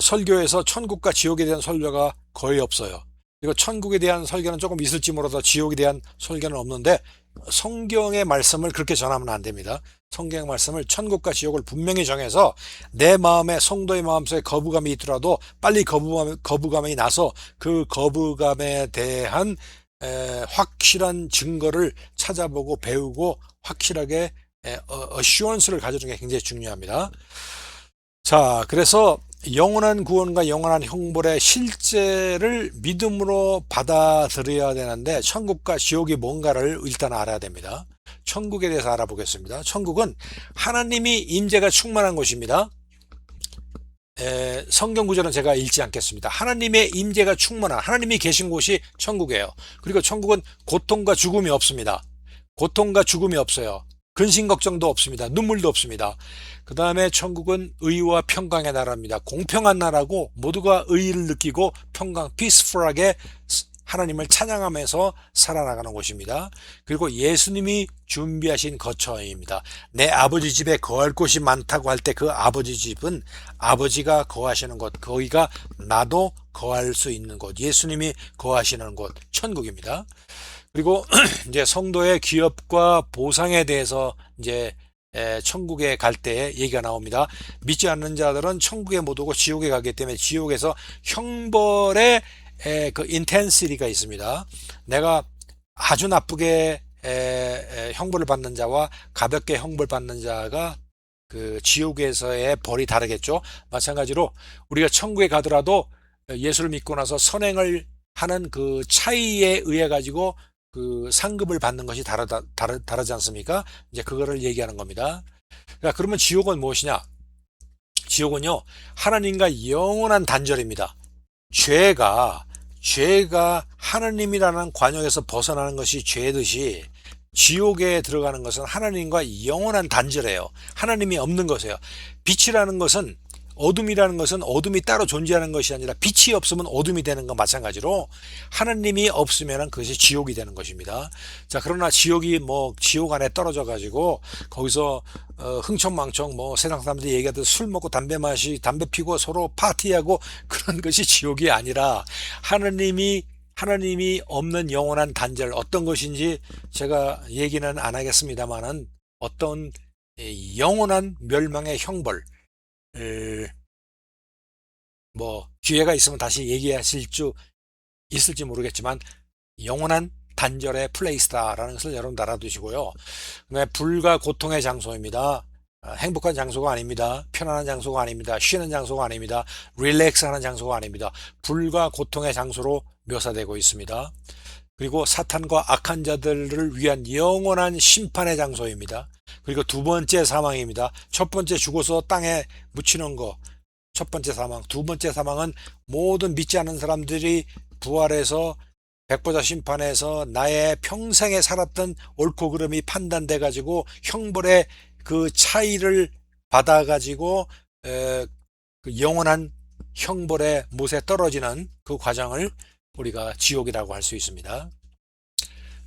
설교에서 천국과 지옥에 대한 설교가 거의 없어요. 그리고 천국에 대한 설교는 조금 있을지 몰라도 지옥에 대한 설교는 없는데 성경의 말씀을 그렇게 전하면 안 됩니다. 성경의 말씀을 천국과 지옥을 분명히 정해서 내 마음에, 성도의 마음속에 거부감이 있더라도 빨리 거부감이 나서 그 거부감에 대한 확실한 증거를 찾아보고 배우고 확실하게 어슈언스를 가져주는 게 굉장히 중요합니다. 자, 그래서 영원한 구원과 영원한 형벌의 실제를 믿음으로 받아들여야 되는데 천국과 지옥이 뭔가를 일단 알아야 됩니다. 천국에 대해서 알아보겠습니다. 천국은 하나님이 임재가 충만한 곳입니다. 성경 구절은 제가 읽지 않겠습니다. 하나님의 임재가 충만한, 하나님이 계신 곳이 천국이에요. 그리고 천국은 고통과 죽음이 없습니다. 고통과 죽음이 없어요. 근심 걱정도 없습니다. 눈물도 없습니다. 그 다음에 천국은 의와 평강의 나라입니다. 공평한 나라고 모두가 의의를 느끼고 평강, 피스풀하게 하나님을 찬양하면서 살아나가는 곳입니다. 그리고 예수님이 준비하신 거처입니다. 내 아버지 집에 거할 곳이 많다고 할 때 그 아버지 집은 아버지가 거하시는 곳, 거기가 나도 거할 수 있는 곳, 예수님이 거하시는 곳, 천국입니다. 그리고 이제 성도의 기업과 보상에 대해서 이제 천국에 갈 때 얘기가 나옵니다. 믿지 않는 자들은 천국에 못 오고 지옥에 가기 때문에 지옥에서 형벌의 그 인텐시티가 있습니다. 내가 아주 나쁘게 형벌을 받는 자와 가볍게 형벌 받는 자가 그 지옥에서의 벌이 다르겠죠. 마찬가지로 우리가 천국에 가더라도 예수를 믿고 나서 선행을 하는 그 차이에 의해 가지고 그 상급을 받는 것이 다르지 않습니까? 이제 그거를 얘기하는 겁니다. 자, 그러면 지옥은 무엇이냐? 지옥은요, 하나님과 영원한 단절입니다. 죄가 하나님이라는 관역에서 벗어나는 것이 죄듯이 지옥에 들어가는 것은 하나님과 영원한 단절이에요. 하나님이 없는 것이에요. 빛이라는 것은 어둠이라는 것은 어둠이 따로 존재하는 것이 아니라 빛이 없으면 어둠이 되는 것 마찬가지로 하나님이 없으면 그것이 지옥이 되는 것입니다. 자, 그러나 지옥이 뭐 지옥 안에 떨어져 가지고 거기서 흥청망청 뭐 세상 사람들이 얘기하듯 술 먹고 담배 피고 서로 파티하고 그런 것이 지옥이 아니라 하나님이 없는 영원한 단절 어떤 것인지 제가 얘기는 안 하겠습니다만은 어떤 영원한 멸망의 형벌 뭐 기회가 있으면 다시 얘기하실 수 있을지 모르겠지만 영원한 단절의 플레이스다라는 것을 여러분 알아두시고요. 불과 고통의 장소입니다. 행복한 장소가 아닙니다. 편안한 장소가 아닙니다. 쉬는 장소가 아닙니다. 릴렉스하는 장소가 아닙니다. 불과 고통의 장소로 묘사되고 있습니다. 그리고 사탄과 악한 자들을 위한 영원한 심판의 장소입니다. 그리고 두 번째 사망입니다. 첫 번째 죽어서 땅에 묻히는 거, 첫 번째 사망. 두 번째 사망은 모든 믿지 않는 사람들이 부활해서 백보자 심판에서 나의 평생에 살았던 옳고 그름이 판단돼 가지고 형벌의 그 차이를 받아 가지고 그 영원한 형벌의 못에 떨어지는 그 과정을 우리가 지옥이라고 할 수 있습니다.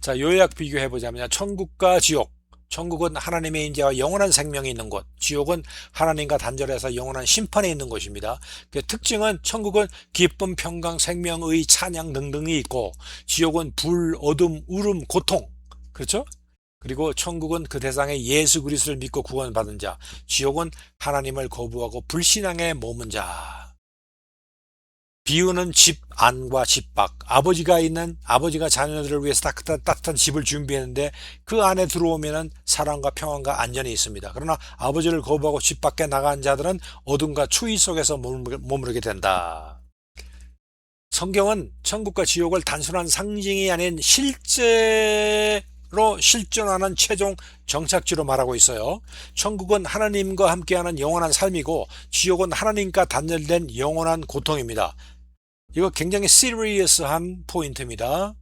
자, 요약 비교해 보자면 천국과 지옥. 천국은 하나님의 인자와 영원한 생명이 있는 곳, 지옥은 하나님과 단절해서 영원한 심판에 있는 곳입니다. 그 특징은 천국은 기쁨, 평강, 생명의 찬양 등등이 있고 지옥은 불, 어둠, 울음, 고통. 그렇죠? 그리고 천국은 그 대상에 예수 그리스도를 믿고 구원받은 자, 지옥은 하나님을 거부하고 불신앙에 머문 자. 비유는 집 안과 집 밖. 아버지가 자녀들을 위해서 따뜻한 집을 준비했는데 그 안에 들어오면은 사랑과 평안과 안전이 있습니다. 그러나 아버지를 거부하고 집 밖에 나간 자들은 어둠과 추위 속에서 머무르게 된다. 성경은 천국과 지옥을 단순한 상징이 아닌 실제로 실존하는 최종 정착지로 말하고 있어요. 천국은 하나님과 함께하는 영원한 삶이고 지옥은 하나님과 단절된 영원한 고통입니다. 이거 굉장히 시리어스한 포인트입니다.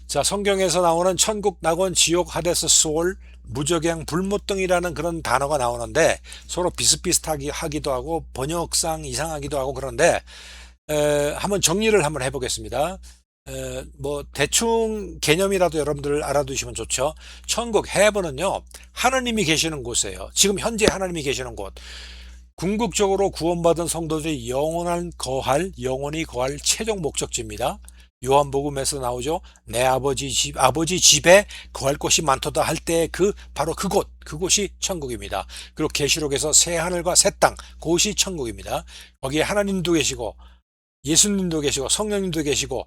자, 성경에서 나오는 천국, 낙원, 지옥, 하데스, 소울, 무저갱, 불못등이라는 그런 단어가 나오는데 서로 비슷비슷하기도 하고 번역상 이상하기도 하고 그런데 한번 정리를 한번 해보겠습니다. 뭐 대충 개념이라도 여러분들 알아두시면 좋죠. 천국, 헤븐은요 하나님이 계시는 곳이에요. 지금 현재 하나님이 계시는 곳. 궁극적으로 구원받은 성도들이 영원히 거할 최종 목적지입니다. 요한복음에서 나오죠. 내 아버지 집에 거할 곳이 많도다 할 때 바로 그곳이 천국입니다. 그리고 계시록에서 새 하늘과 새 땅, 그곳이 천국입니다. 거기에 하나님도 계시고 예수님도 계시고 성령님도 계시고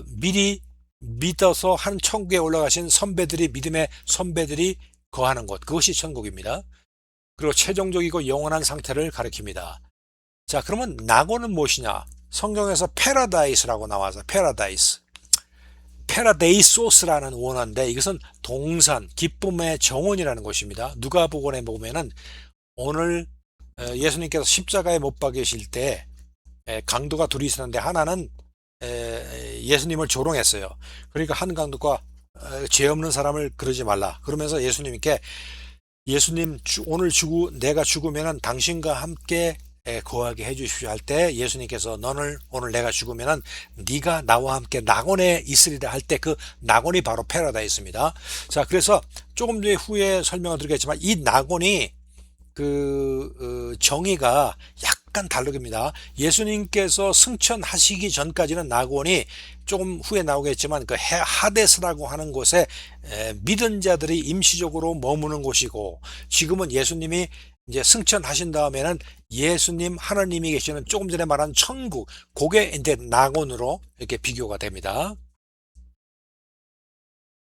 미리 믿어서 한 천국에 올라가신 믿음의 선배들이 거하는 곳, 그것이 천국입니다. 그리고 최종적이고 영원한 상태를 가리킵니다. 자, 그러면 낙원은 무엇이냐? 성경에서 패러다이스라고 나와서 패라데이소스라는 원어인데 이것은 동산, 기쁨의 정원이라는 것입니다. 누가복음에 보면은 오늘 예수님께서 십자가에 못 박이실 때 강도가 둘이 있었는데 하나는 예수님을 조롱했어요. 그러니까 한 강도가 죄 없는 사람을 그러지 말라. 그러면서 예수님께 예수님 오늘 내가 죽으면은 당신과 함께 거하게 해주십시오 할 때 예수님께서 오늘 내가 죽으면은 네가 나와 함께 낙원에 있으리라 할 때 그 낙원이 바로 패러다이스입니다. 자, 그래서 조금 후에 설명을 드리겠지만 이 낙원이 정의가 약간 다릅니다. 예수님께서 승천하시기 전까지는 낙원이 조금 후에 나오겠지만 그 하데스라고 하는 곳에 믿은 자들이 임시적으로 머무는 곳이고, 지금은 예수님이 이제 승천하신 다음에는 예수님 하나님이 계시는 조금 전에 말한 천국, 그게 이제 낙원으로 이렇게 비교가 됩니다.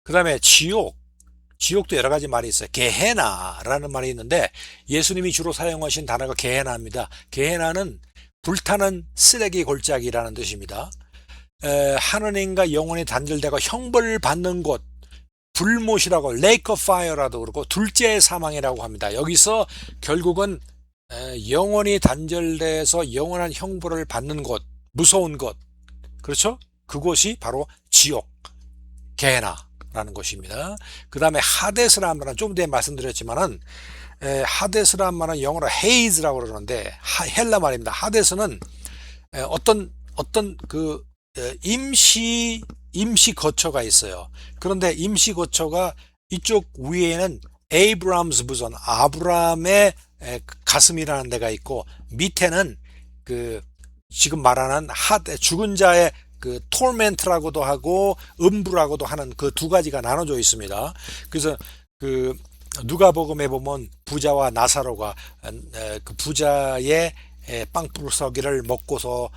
그 다음에 지옥도 여러 가지 말이 있어요. 게헤나라는 말이 있는데 예수님이 주로 사용하신 단어가 게헤나입니다. 게헤나는 불타는 쓰레기 골짜기라는 뜻입니다. 하느님과 영원히 단절되고 형벌을 받는 곳, 불못이라고, 레이크 오브 파이어라도 그렇고 둘째 사망이라고 합니다. 여기서 결국은 영원히 단절돼서 영원한 형벌을 받는 곳, 무서운 곳, 그렇죠? 그곳이 바로 지옥, 게헤나라는 곳입니다. 그 다음에 하데스라는 말은 좀 전에 말씀드렸지만은 하데스라는 말은 영어로 헤이즈라고 그러는데 헬라 말입니다. 하데스는 어떤 그 임시 거처가 있어요. 그런데 임시 거처가 이쪽 위에는 에이브람스 부선, 아브라함의 가슴이라는 데가 있고, 밑에는 그 지금 말하는 죽은 자의 그 톨멘트라고도 하고 음부라고도 하는 그 두 가지가 나눠져 있습니다. 그래서 그 누가복음에 보면 부자와 나사로가 그 부자의 빵부르서기를 먹고서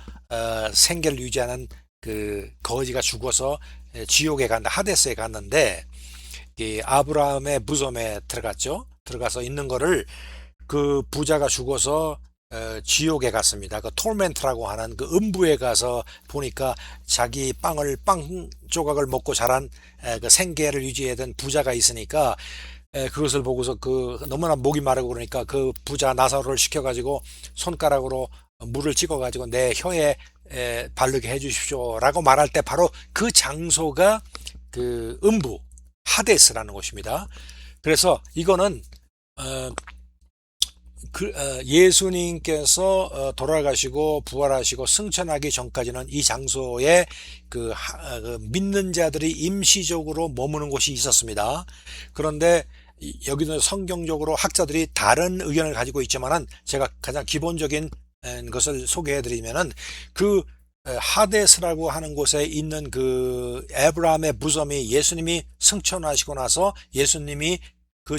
생계를 유지하는 그 거지가 죽어서 지옥에 하데스에 갔는데, 이 아브라함의 무덤에 들어가서 있는 거를 그 부자가 죽어서 지옥에 갔습니다. 그 톨멘트라고 하는 그 음부에 가서 보니까 자기 빵 조각을 먹고 자란 그 생계를 유지하던 부자가 있으니까 그것을 보고서 너무나 목이 마르고 그러니까 그 부자 나사로를 시켜가지고 손가락으로 물을 찍어가지고 내 혀에 바르게 해주십시오 라고 말할 때 바로 그 장소가 그 음부 하데스라는 곳입니다. 그래서 이거는 예수님께서 돌아가시고 부활하시고 승천하기 전까지는 이 장소에 그 믿는 자들이 임시적으로 머무는 곳이 있었습니다. 그런데 여기는 성경적으로 학자들이 다른 의견을 가지고 있지만은 제가 가장 기본적인 것을 소개해 드리면은 그 하데스라고 하는 곳에 있는 그 에브라함의 무덤이 예수님이 승천하시고 나서 예수님이 그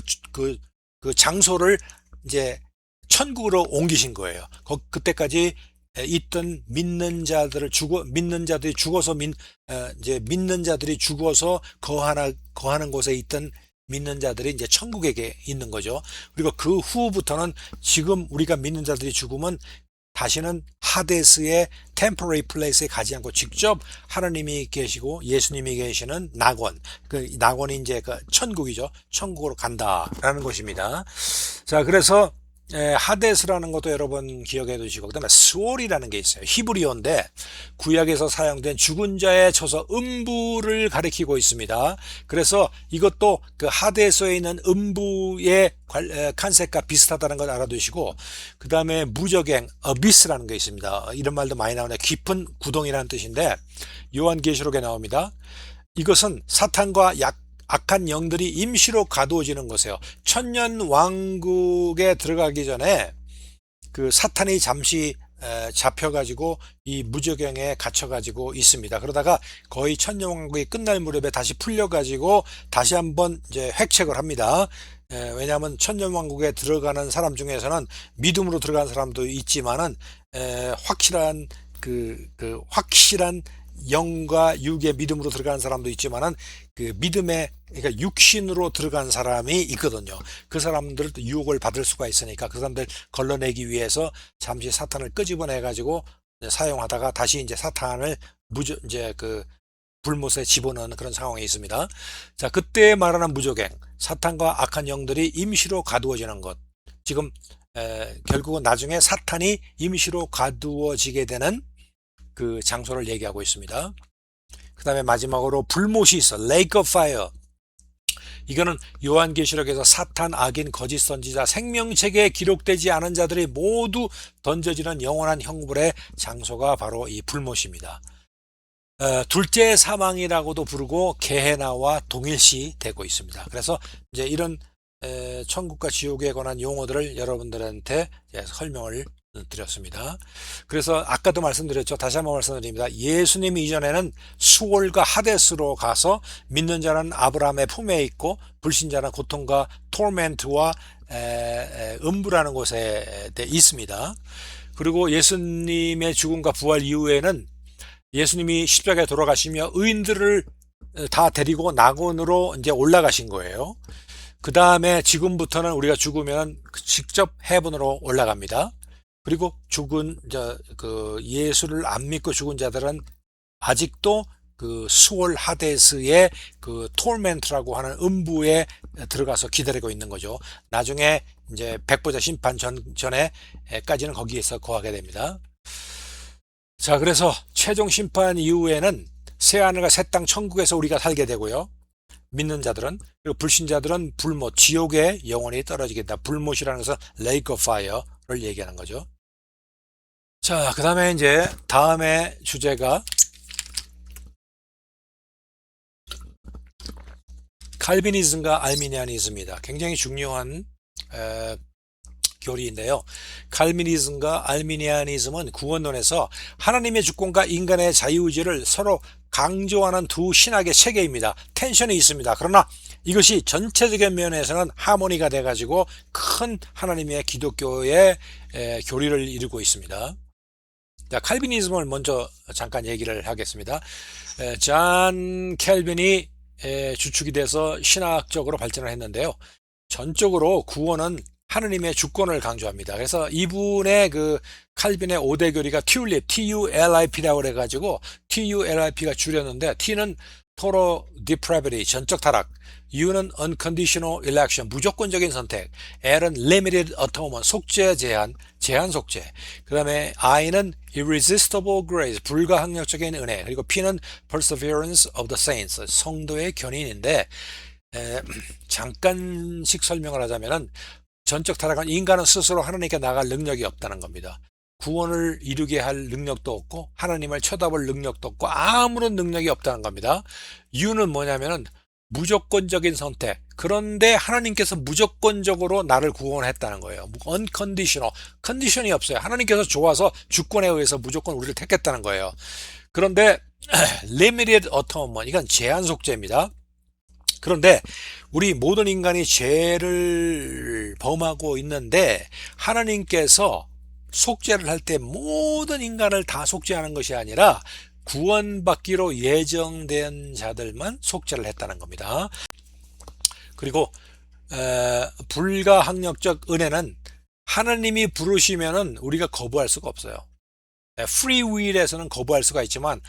장소를 이제 천국으로 옮기신 거예요. 그때까지 있던 믿는 자들이 죽어서 이제 믿는 자들이 죽어서 거하는 곳에 있던 믿는 자들이 이제 천국에 있는 거죠. 그리고 그 후부터는 지금 우리가 믿는 자들이 죽으면 다시는 하데스의 temporary place에 가지 않고 직접 하나님이 계시고 예수님이 계시는 낙원, 그 낙원이 이제 그 천국이죠. 천국으로 간다라는 것입니다. 자, 그래서 하데스라는 것도 여러분 기억해 두시고, 그 다음에 스월이라는 게 있어요. 히브리어인데 구약에서 사용된 죽은 자의 처소 음부를 가리키고 있습니다. 그래서 이것도 그 하데스에 있는 음부의 컨셉과 비슷하다는 걸 알아두시고, 그 다음에 무저갱 어비스라는 게 있습니다. 이런 말도 많이 나오네. 깊은 구덩이라는 뜻인데 요한계시록에 나옵니다. 이것은 사탄과 악한 영들이 임시로 가두어지는 것이에요. 천년 왕국에 들어가기 전에 그 사탄이 잠시 잡혀가지고 이 무저갱에 갇혀가지고 있습니다. 그러다가 거의 천년 왕국이 끝날 무렵에 다시 풀려가지고 다시 한번 이제 획책을 합니다. 왜냐하면 천년 왕국에 들어가는 사람 중에서는 믿음으로 들어간 사람도 있지만은 확실한 확실한 영과 육의 믿음으로 들어가는 사람도 있지만은 그 믿음에, 그러니까 육신으로 들어간 사람이 있거든요. 그 사람들도 유혹을 받을 수가 있으니까 그 사람들 걸러내기 위해서 잠시 사탄을 끄집어내 가지고 사용하다가 다시 이제 사탄을 이제 그 불못에 집어넣는 그런 상황이 있습니다. 자, 그때 말하는 무저갱, 사탄과 악한 영들이 임시로 가두어지는 것. 지금 결국은 나중에 사탄이 임시로 가두어지게 되는 그 장소를 얘기하고 있습니다. 그 다음에 마지막으로 불못이 있어. Lake of Fire. 이거는 요한계시록에서 사탄, 악인, 거짓 선지자, 생명책에 기록되지 않은 자들이 모두 던져지는 영원한 형벌의 장소가 바로 이 불못입니다. 둘째 사망이라고도 부르고 게헤나와 동일시 되고 있습니다. 그래서 이제 이런 천국과 지옥에 관한 용어들을 여러분들한테 설명을 드렸습니다. 그래서 아까도 말씀드렸죠. 다시 한번 말씀드립니다. 예수님 이전에는 수월과 하데스로 가서 믿는 자는 아브라함의 품에 있고 불신자는 고통과 토멘트와 음부라는 곳에 있습니다. 그리고 예수님의 죽음과 부활 이후에는 예수님이 십자가에 돌아가시며 의인들을 다 데리고 낙원으로 이제 올라가신 거예요. 그 다음에 지금부터는 우리가 죽으면 직접 헤븐으로 올라갑니다. 그리고 죽은 그 예수를 안 믿고 죽은 자들은 아직도 그 수월 하데스의 그 톨멘트라고 하는 음부에 들어가서 기다리고 있는 거죠. 나중에 이제 백보자 심판 전에까지는 거기에서 거하게 됩니다. 자, 그래서 최종 심판 이후에는 새하늘과 새 땅 천국에서 우리가 살게 되고요. 믿는 자들은, 그리고 불신자들은 불못, 지옥에 영원히 떨어지겠다. 불못이라는 것은 Lake of Fire를 얘기하는 거죠. 자, 그 다음에 이제 다음의 주제가 칼비니즘과 알미니아니즘입니다. 굉장히 중요한 교리인데요. 칼비니즘과 알미니아니즘은 구원론에서 하나님의 주권과 인간의 자유의지를 서로 강조하는 두 신학의 체계입니다. 텐션이 있습니다. 그러나 이것이 전체적인 면에서는 하모니가 돼가지고 큰 하나님의 기독교의 교리를 이루고 있습니다. 자, 칼비니즘을 먼저 잠깐 얘기를 하겠습니다. 잔 켈빈이 주축이 돼서 신학적으로 발전을 했는데요. 전적으로 구원은 하느님의 주권을 강조합니다. 그래서 이분의 그 칼빈의 5대 교리가 튤립, TULIP라고 그래가지고 TULIP가 줄였는데 T는 total depravity, 전적 타락, U는 unconditional election, 무조건적인 선택, L은 limited atonement, 속죄 제한, 제한 속죄, 그 다음에 I는 irresistible grace, 불가항력적인 은혜, 그리고 P는 perseverance of the saints, 성도의 견인인데 잠깐씩 설명을 하자면은 전적 타락은 인간은 스스로 하나님께 나갈 능력이 없다는 겁니다. 구원을 이루게 할 능력도 없고 하나님을 쳐다볼 능력도 없고 아무런 능력이 없다는 겁니다. 이유는 뭐냐면은 무조건적인 선택. 그런데 하나님께서 무조건적으로 나를 구원했다는 거예요. unconditional. 컨디션이 없어요. 하나님께서 좋아서 주권에 의해서 무조건 우리를 택했다는 거예요. 그런데 limited atonement. 이건 제한 속죄입니다. 그런데 우리 모든 인간이 죄를 범하고 있는데 하나님께서 속죄를 할 때 모든 인간을 다 속죄하는 것이 아니라 구원받기로 예정된 자들만 속죄를 했다는 겁니다. 그리고 불가항력적 은혜는 하나님이 부르시면은 우리가 거부할 수가 없어요. 프리 윌에서는 거부할 수가 있지만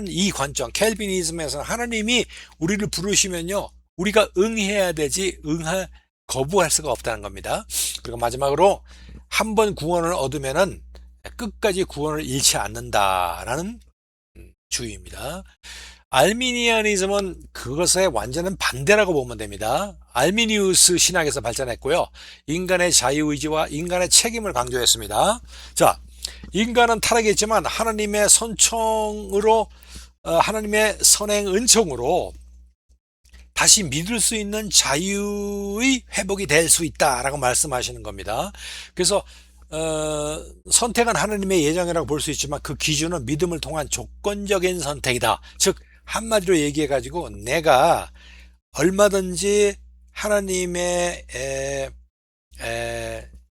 이 관점 켈비니즘에서는 하나님이 우리를 부르시면요 우리가 응해야 되지 거부할 수가 없다는 겁니다. 그리고 마지막으로 한 번 구원을 얻으면은 끝까지 구원을 잃지 않는다라는 주의입니다. 알미니아니즘은 그것의 완전한 반대라고 보면 됩니다. 알미니우스 신학에서 발전했고요. 인간의 자유의지와 인간의 책임을 강조했습니다. 자, 인간은 타락했지만 하나님의 선寵으로 하나님의 선행 은총으로 다시 믿을 수 있는 자유의 회복이 될 수 있다라고 말씀하시는 겁니다. 그래서 선택은 하나님의 예정이라고 볼 수 있지만 그 기준은 믿음을 통한 조건적인 선택이다. 즉 한마디로 얘기해 가지고 내가 얼마든지 하나님의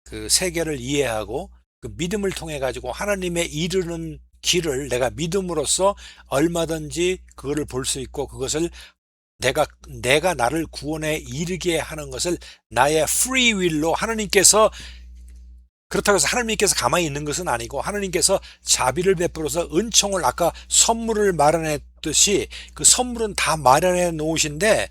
그 세계를 이해하고 그 믿음을 통해 가지고 하나님의 이르는 길을 내가 믿음으로써 얼마든지 그거를 볼 수 있고 그것을 내가 나를 구원에 이르게 하는 것을 나의 free will로 하나님께서 그렇다고 해서 하나님께서 가만히 있는 것은 아니고 하나님께서 자비를 베풀어서 은총을 아까 선물을 마련했듯이 그 선물은 다 마련해 놓으신데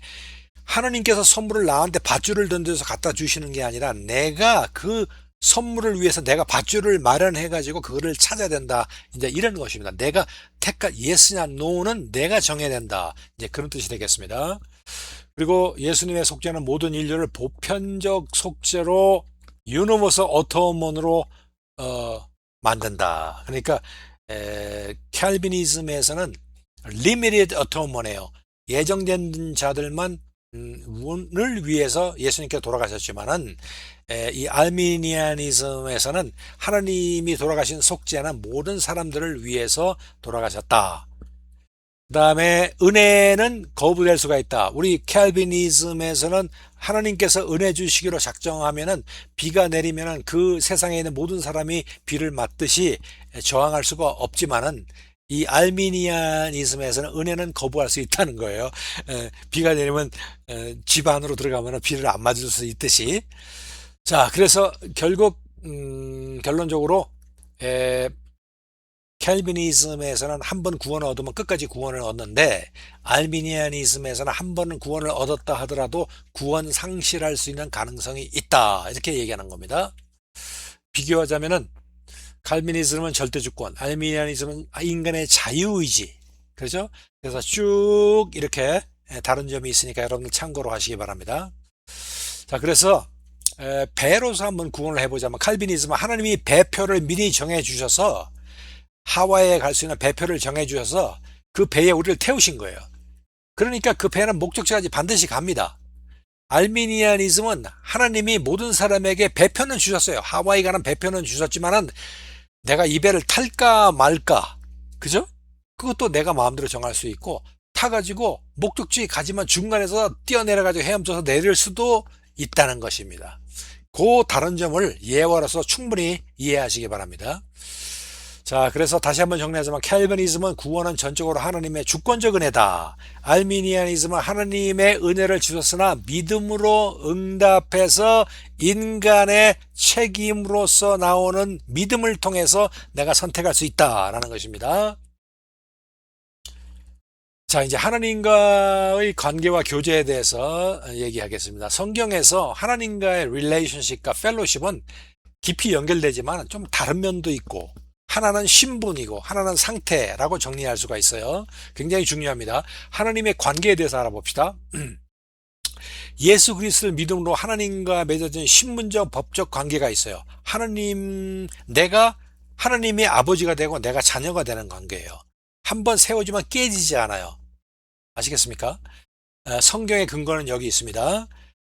하나님께서 선물을 나한테 밧줄을 던져서 갖다 주시는 게 아니라 내가 그 선물을 위해서 내가 밧줄을 마련해 가지고 그거를 찾아야 된다. 이제 이런 것입니다. 내가 예스냐 노는 내가 정해야 된다. 이제 그런 뜻이 되겠습니다. 그리고 예수님의 속죄는 모든 인류를 보편적 속죄로 유니버설 어토먼으로 만든다. 그러니까 캘비니즘에서는 리미티드 어토먼이에요. 예정된 자들만 을 위해서 예수님께서 돌아가셨지만은 이 알미니아니즘에서는 하나님이 돌아가신 속지 않은 모든 사람들을 위해서 돌아가셨다. 그 다음에 은혜는 거부될 수가 있다. 우리 캘비니즘에서는 하나님께서 은혜 주시기로 작정하면은 비가 내리면은 그 세상에 있는 모든 사람이 비를 맞듯이 저항할 수가 없지만은 이 알미니아니즘에서는 은혜는 거부할 수 있다는 거예요. 비가 내리면 집 안으로 들어가면 비를 안 맞을 수 있듯이. 자, 그래서 결국 결론적으로 캘비니즘에서는 한 번 구원을 얻으면 끝까지 구원을 얻는데 알미니아니즘에서는 한 번 구원을 얻었다 하더라도 구원 상실할 수 있는 가능성이 있다. 이렇게 얘기하는 겁니다. 비교하자면은 칼비니즘은 절대주권, 알미니아니즘은 인간의 자유의지. 그렇죠? 그래서 쭉 이렇게 다른 점이 있으니까 여러분들 참고로 하시기 바랍니다. 자, 그래서 배로서 한번 구원을 해보자면 칼비니즘은 하나님이 배표를 미리 정해 주셔서 하와이에 갈 수 있는 배표를 정해 주셔서 그 배에 우리를 태우신 거예요. 그러니까 그 배는 목적지까지 반드시 갑니다. 알미니아니즘은 하나님이 모든 사람에게 배표는 주셨어요. 하와이 가는 배표는 주셨지만은 내가 이 배를 탈까 말까. 그죠? 그것도 내가 마음대로 정할 수 있고 타가지고 목적지 가지만 중간에서 뛰어내려가지고 헤엄쳐서 내릴 수도 있다는 것입니다. 그 다른 점을 예화로서 충분히 이해하시기 바랍니다. 자, 그래서 다시 한번 정리하자면 캘비니즘은 구원은 전적으로 하나님의 주권적 은혜다. 알미니아니즘은 하나님의 은혜를 주셨으나 믿음으로 응답해서 인간의 책임으로서 나오는 믿음을 통해서 내가 선택할 수 있다라는 것입니다. 자, 이제 하나님과의 관계와 교제에 대해서 얘기하겠습니다. 성경에서 하나님과의 릴레이션십과 펠로십은 깊이 연결되지만 좀 다른 면도 있고 하나는 신분이고 하나는 상태라고 정리할 수가 있어요. 굉장히 중요합니다. 하나님의 관계에 대해서 알아봅시다. 예수 그리스도를 믿음으로 하나님과 맺어진 신분적 법적 관계가 있어요. 내가 하나님의 아버지가 되고 내가 자녀가 되는 관계예요. 한번 세워지면 깨지지 않아요. 아시겠습니까? 성경의 근거는 여기 있습니다.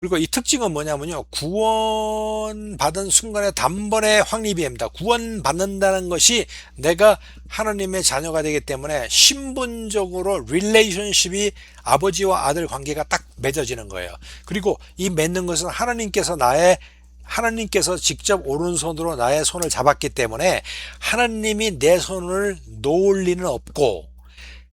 그리고 이 특징은 뭐냐면요. 구원받은 순간에 단번에 확립이 됩니다. 구원받는다는 것이 내가 하나님의 자녀가 되기 때문에 신분적으로 릴레이션십이 아버지와 아들 관계가 딱 맺어지는 거예요. 그리고 이 맺는 것은 하나님께서 직접 오른손으로 나의 손을 잡았기 때문에 하나님이 내 손을 놓을 리는 없고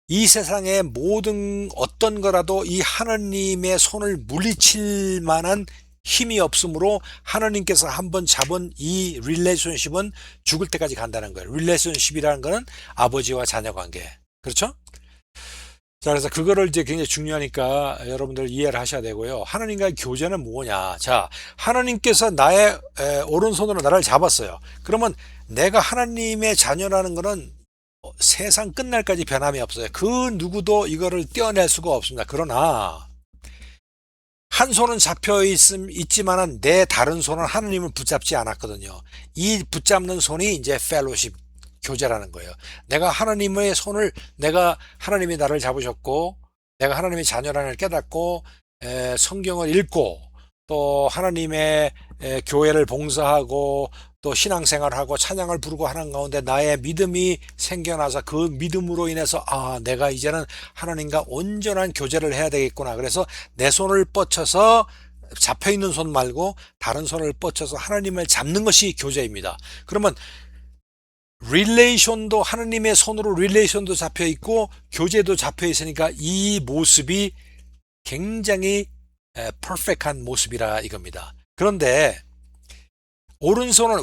이 세상의 모든 어떤 거라도 이 하나님의 손을 물리칠 만한 힘이 없으므로 하나님께서 한번 잡은 이 릴레이션십은 죽을 때까지 간다는 거예요. 릴레이션십이라는 거는 아버지와 자녀 관계. 그렇죠? 자, 그래서 그거를 이제 굉장히 중요하니까 여러분들 이해를 하셔야 되고요. 하나님과의 교제는 뭐냐? 자, 하나님께서 나의 오른손으로 나를 잡았어요. 그러면 내가 하나님의 자녀라는 거는 세상 끝날까지 변함이 없어요. 그 누구도 이거를 떼어낼 수가 없습니다. 그러나 한 손은 잡혀 있지만은 내 다른 손은 하나님을 붙잡지 않았거든요. 이 붙잡는 손이 이제 펠로십 교제라는 거예요. 내가 하나님이 나를 잡으셨고 내가 하나님의 자녀라는 걸 깨닫고 성경을 읽고 또 하나님의 교회를 봉사하고 또 신앙생활하고 찬양을 부르고 하는 가운데 나의 믿음이 생겨나서 그 믿음으로 인해서 내가 이제는 하나님과 온전한 교제를 해야 되겠구나. 그래서 내 손을 뻗쳐서 잡혀있는 손 말고 다른 손을 뻗쳐서 하나님을 잡는 것이 교제입니다. 그러면 릴레이션도 하나님의 손으로 릴레이션도 잡혀있고 교제도 잡혀있으니까 이 모습이 굉장히 퍼펙트한 모습이라 이겁니다. 그런데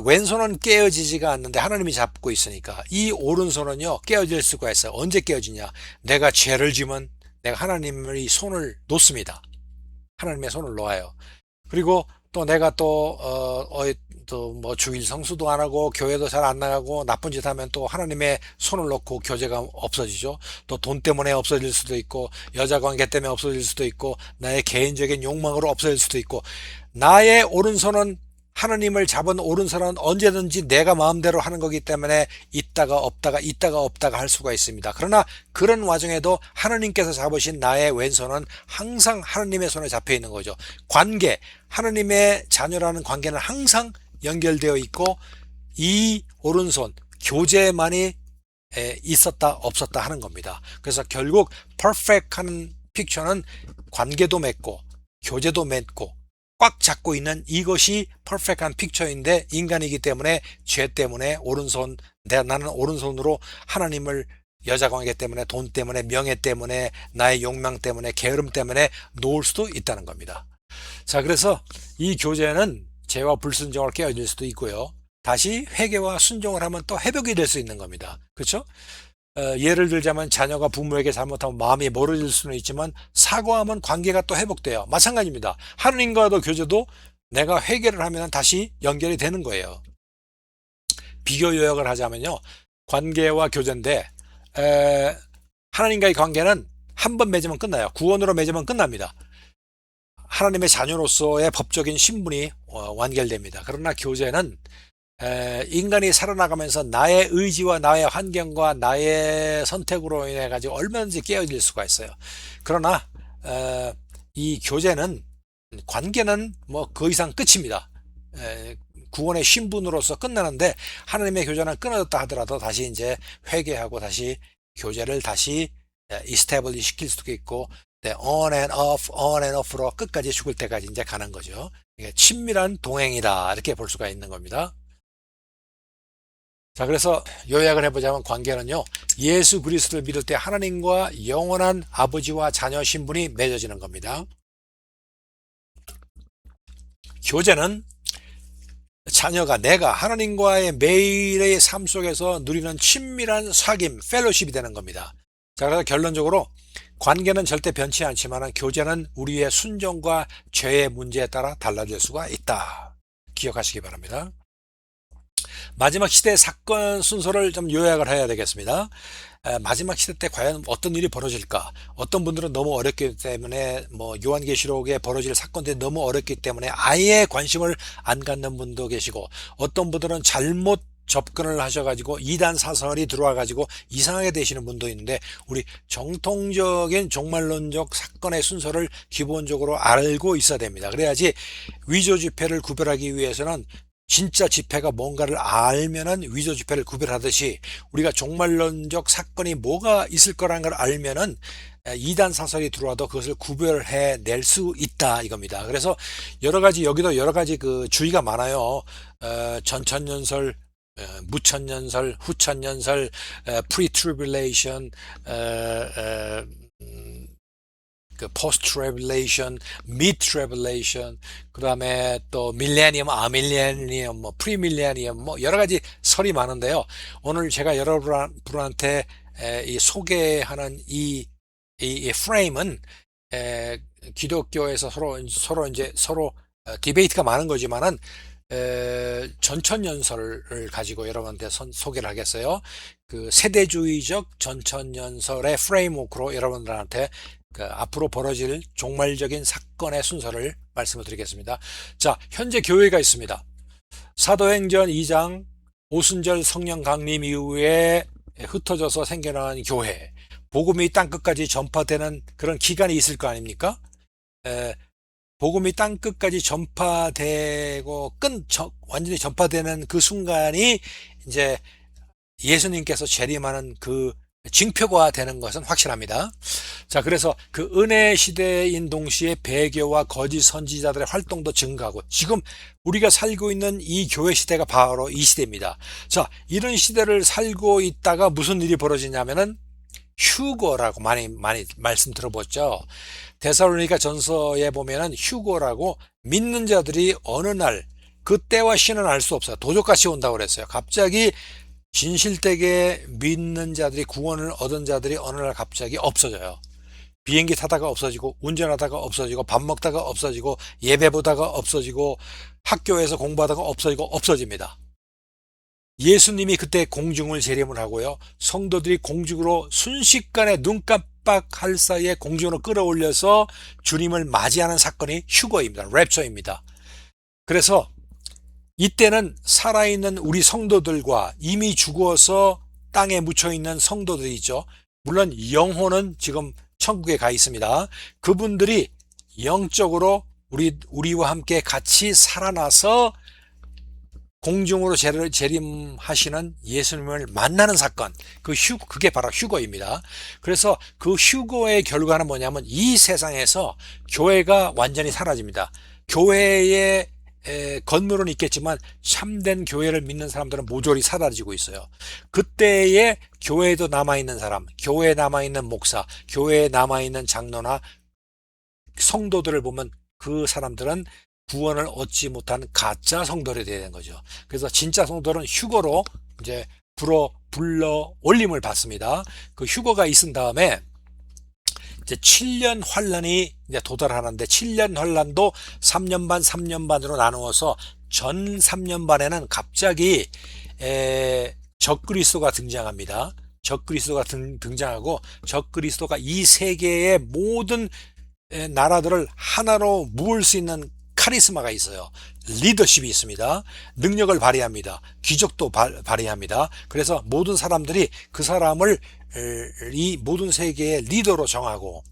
왼손은 깨어지지가 않는데 하나님이 잡고 있으니까 이 오른손은요 깨어질 수가 있어요. 언제 깨어지냐? 내가 죄를 지면 내가 하나님의 손을 놓습니다. 하나님의 손을 놓아요. 그리고 또 내가 또 뭐 주일 성수도 안 하고 교회도 잘 안 나가고 나쁜 짓 하면 또 하나님의 손을 놓고 교제가 없어지죠. 또 돈 때문에 없어질 수도 있고 여자 관계 때문에 없어질 수도 있고 나의 개인적인 욕망으로 없어질 수도 있고 나의 오른손은 하나님을 잡은 오른손은 언제든지 내가 마음대로 하는 거기 때문에 있다가 없다가 할 수가 있습니다. 그러나 그런 와중에도 하나님께서 잡으신 나의 왼손은 항상 하나님의 손에 잡혀 있는 거죠. 관계, 하나님의 자녀라는 관계는 항상 연결되어 있고 이 오른손, 교제만이 있었다 없었다 하는 겁니다. 그래서 결국 퍼펙트한 픽처는 관계도 맺고 교제도 맺고 꽉 잡고 있는 이것이 퍼펙트한 픽처인데 인간이기 때문에 죄 때문에 나는 오른손으로 하나님을 여자 관계 때문에 돈 때문에 명예 때문에 나의 욕망 때문에 게으름 때문에 놓을 수도 있다는 겁니다. 자, 그래서 이 교제는 죄와 불순종을 깨어질 수도 있고요. 다시 회개와 순종을 하면 또 회복이 될 수 있는 겁니다. 그렇죠? 예를 들자면 자녀가 부모에게 잘못하면 마음이 멀어질 수는 있지만 사과하면 관계가 또 회복돼요. 마찬가지입니다. 하느님과도 교제도 내가 회개를 하면 다시 연결이 되는 거예요. 비교 요약을 하자면요. 관계와 교제인데 하나님과의 관계는 한 번 맺으면 끝나요. 구원으로 맺으면 끝납니다. 하나님의 자녀로서의 법적인 신분이 완결됩니다. 그러나 교제는 인간이 살아나가면서 나의 의지와 나의 환경과 나의 선택으로 인해 가지고 얼마든지 깨어질 수가 있어요. 그러나 이 교제는 관계는 뭐 그 이상 끝입니다. 구원의 신분으로서 끝나는데 하나님의 교제는 끊어졌다 하더라도 다시 이제 회개하고 다시 교제를 다시 이스태블리시 시킬 수도 있고 on and off로 끝까지 죽을 때까지 이제 가는 거죠. 이게 친밀한 동행이다 이렇게 볼 수가 있는 겁니다. 자, 그래서 요약을 해보자면 관계는요, 예수 그리스도를 믿을 때 하나님과 영원한 아버지와 자녀 신분이 맺어지는 겁니다. 교제는 자녀가 내가 하나님과의 매일의 삶 속에서 누리는 친밀한 사귐, 펠로십이 되는 겁니다. 자, 그래서 결론적으로 관계는 절대 변치 않지만 교제는 우리의 순종과 죄의 문제에 따라 달라질 수가 있다. 기억하시기 바랍니다. 마지막 시대 사건 순서를 좀 요약을 해야 되겠습니다. 마지막 시대 때 과연 어떤 일이 벌어질까? 어떤 분들은 너무 어렵기 때문에 요한계시록에 벌어질 사건들이 너무 어렵기 때문에 아예 관심을 안 갖는 분도 계시고 어떤 분들은 잘못 접근을 하셔가지고 이단 사설이 들어와가지고 이상하게 되시는 분도 있는데 우리 정통적인 종말론적 사건의 순서를 기본적으로 알고 있어야 됩니다. 그래야지 위조 지폐를 구별하기 위해서는 진짜 지폐가 뭔가를 알면은 위조 지폐를 구별하듯이 우리가 종말론적 사건이 뭐가 있을 거라는 걸 알면은 이단 사설이 들어와도 그것을 구별해 낼 수 있다 이겁니다. 그래서 여기도 여러 가지 그 주의가 많아요. 전천년설, 무천년설, 후천년설, pre-tribulation, 그 post-tribulation, mid-tribulation, 그 다음에 또 millennium, millennium, pre-millennium, 여러 가지 설이 많은데요. 오늘 제가 여러분한테 이 소개하는 이 프레임은 기독교에서 서로 디베이트가 많은 거지만은 전천년설을 가지고 여러분한테 소개를 하겠어요. 그 세대주의적 전천년설의 프레임워크로 여러분들한테 그 앞으로 벌어질 종말적인 사건의 순서를 말씀을 드리겠습니다. 자, 현재 교회가 있습니다. 사도행전 2장 오순절 성령 강림 이후에 흩어져서 생겨난 교회, 복음이 땅끝까지 전파되는 그런 기간이 있을 거 아닙니까? 복음이 땅끝까지 전파되고 완전히 전파되는 그 순간이 이제 예수님께서 재림하는 그 징표가 되는 것은 확실합니다. 자, 그래서 그 은혜 시대인 동시에 배교와 거짓 선지자들의 활동도 증가하고 지금 우리가 살고 있는 이 교회 시대가 바로 이 시대입니다. 자, 이런 시대를 살고 있다가 무슨 일이 벌어지냐면은 휴거라고 많이 말씀 들어봤죠. 데살로니가 전서에 보면은 휴거라고 믿는 자들이 어느 날 그때와 시는 알 수 없어요. 도적같이 온다고 그랬어요. 갑자기 진실되게 믿는 자들이 구원을 얻은 자들이 어느 날 갑자기 없어져요. 비행기 타다가 없어지고 운전하다가 없어지고 밥 먹다가 없어지고 예배 보다가 없어지고 학교에서 공부하다가 없어집니다. 예수님이 그때 공중을 재림을 하고요. 성도들이 공중으로 순식간에 눈 깜빡할 사이에 공중으로 끌어올려서 주님을 맞이하는 사건이 휴거입니다. 랩처입니다. 그래서 이때는 살아있는 우리 성도들과 이미 죽어서 땅에 묻혀있는 성도들이 있죠. 물론 영혼은 지금 천국에 가 있습니다. 그분들이 영적으로 우리와 함께 같이 살아나서 공중으로 재림하시는 예수님을 만나는 사건, 그게 바로 휴거입니다. 그래서 그 휴거의 결과는 뭐냐면 이 세상에서 교회가 완전히 사라집니다. 교회의 건물은 있겠지만 참된 교회를 믿는 사람들은 모조리 사라지고 있어요. 그때에 교회에도 남아있는 사람, 교회에 남아있는 목사, 교회에 남아있는 장로나 성도들을 보면 그 사람들은 구원을 얻지 못한 가짜 성도들이 되는 거죠. 그래서 진짜 성도들은 휴거로 이제 불러 올림을 받습니다. 그 휴거가 있은 다음에 이제 7년 환란이 이제 도달하는데 7년 환란도 3년 반, 3년 반으로 나누어서 전 3년 반에는 갑자기 적그리스도가 등장합니다. 적그리스도가 등장하고 적그리스도가 이 세계의 모든 나라들을 하나로 모을 수 있는 카리스마가 있어요. 리더십이 있습니다. 능력을 발휘합니다. 기적도 발휘합니다. 그래서 모든 사람들이 그 사람을 이 모든 세계의 리더로 정하고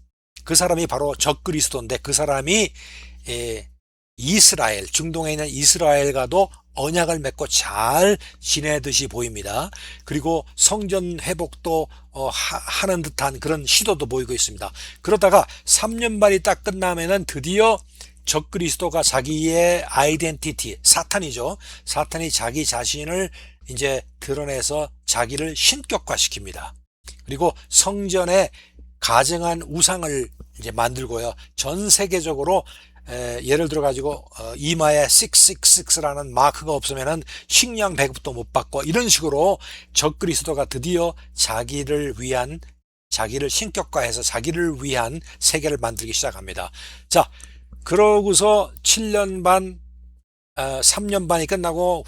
그 사람이 바로 적그리스도인데 그 사람이 이스라엘, 중동에 있는 이스라엘과도 언약을 맺고 잘 지내듯이 보입니다. 그리고 성전 회복도 하는 듯한 그런 시도도 보이고 있습니다. 그러다가 3년 반이 딱 끝나면은 드디어 적그리스도가 자기의 아이덴티티, 사탄이죠. 사탄이 자기 자신을 이제 드러내서 자기를 신격화시킵니다. 그리고 성전에 가증한 우상을 이제 만들고요. 전 세계적으로 예를 들어 가지고 이마에 666라는 마크가 없으면은 식량 배급도 못 받고 이런 식으로 적그리스도가 드디어 자기를 신격화해서 자기를 위한 세계를 만들기 시작합니다. 자, 그러고서 7년 반, 3년 반이 끝나고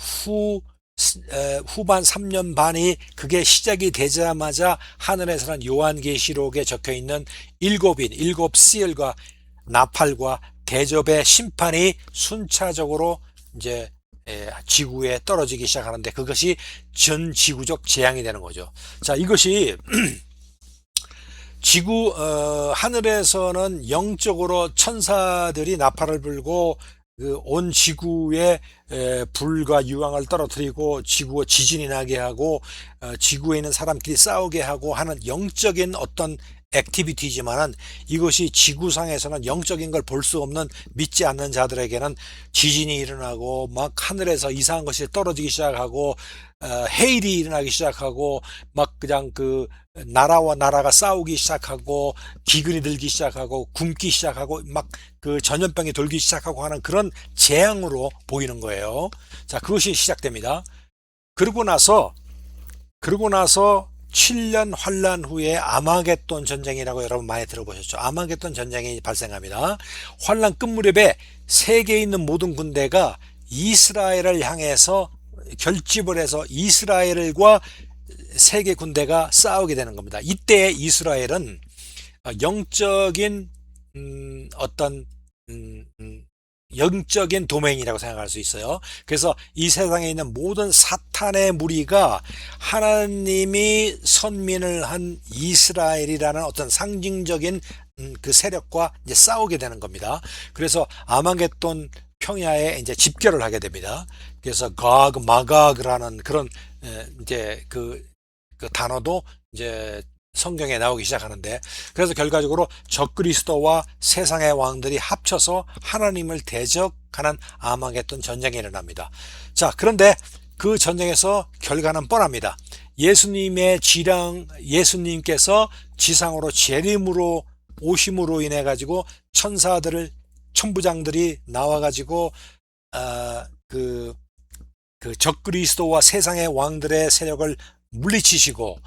후반 3년 반이 그게 시작이 되자마자 하늘에서는 요한계시록에 적혀있는 일곱 씨엘과 나팔과 대접의 심판이 순차적으로 이제 지구에 떨어지기 시작하는데 그것이 전 지구적 재앙이 되는 거죠. 자, 이것이 하늘에서는 영적으로 천사들이 나팔을 불고 온 지구에 불과 유황을 떨어뜨리고 지진이 나게 하고 지구에 있는 사람끼리 싸우게 하고 하는 영적인 어떤 액티비티지만은 이것이 지구상에서는 영적인 걸 볼 수 없는 믿지 않는 자들에게는 지진이 일어나고 막 하늘에서 이상한 것이 떨어지기 시작하고 해일이 일어나기 시작하고 막 그냥 그 나라와 나라가 싸우기 시작하고 기근이 들기 시작하고 굶기 시작하고 막 그 전염병이 돌기 시작하고 하는 그런 재앙으로 보이는 거예요. 자, 그것이 시작됩니다. 그러고 나서 7년 환란 후에 아마겟돈 전쟁이라고 여러분 많이 들어보셨죠? 아마겟돈 전쟁이 발생합니다. 환란 끝무렵에 세계에 있는 모든 군대가 이스라엘을 향해서 결집을 해서 이스라엘과 세계 군대가 싸우게 되는 겁니다. 이때 이스라엘은 영적인 어떤 영적인 도메인이라고 생각할 수 있어요. 그래서 이 세상에 있는 모든 사탄의 무리가 하나님이 선민을 한 이스라엘이라는 어떤 상징적인 그 세력과 이제 싸우게 되는 겁니다. 그래서 아마겟돈 평야에 이제 집결을 하게 됩니다. 그래서 마각라는 그런 이제 그 단어도 이제 성경에 나오기 시작하는데 그래서 결과적으로 적그리스도와 세상의 왕들이 합쳐서 하나님을 대적하는 아마겟돈 전쟁이 일어납니다. 자, 그런데 그 전쟁에서 결과는 뻔합니다. 예수님께서 지상으로 재림으로 오심으로 인해 가지고 천부장들이 나와 가지고 그 적그리스도와 세상의 왕들의 세력을 물리치시고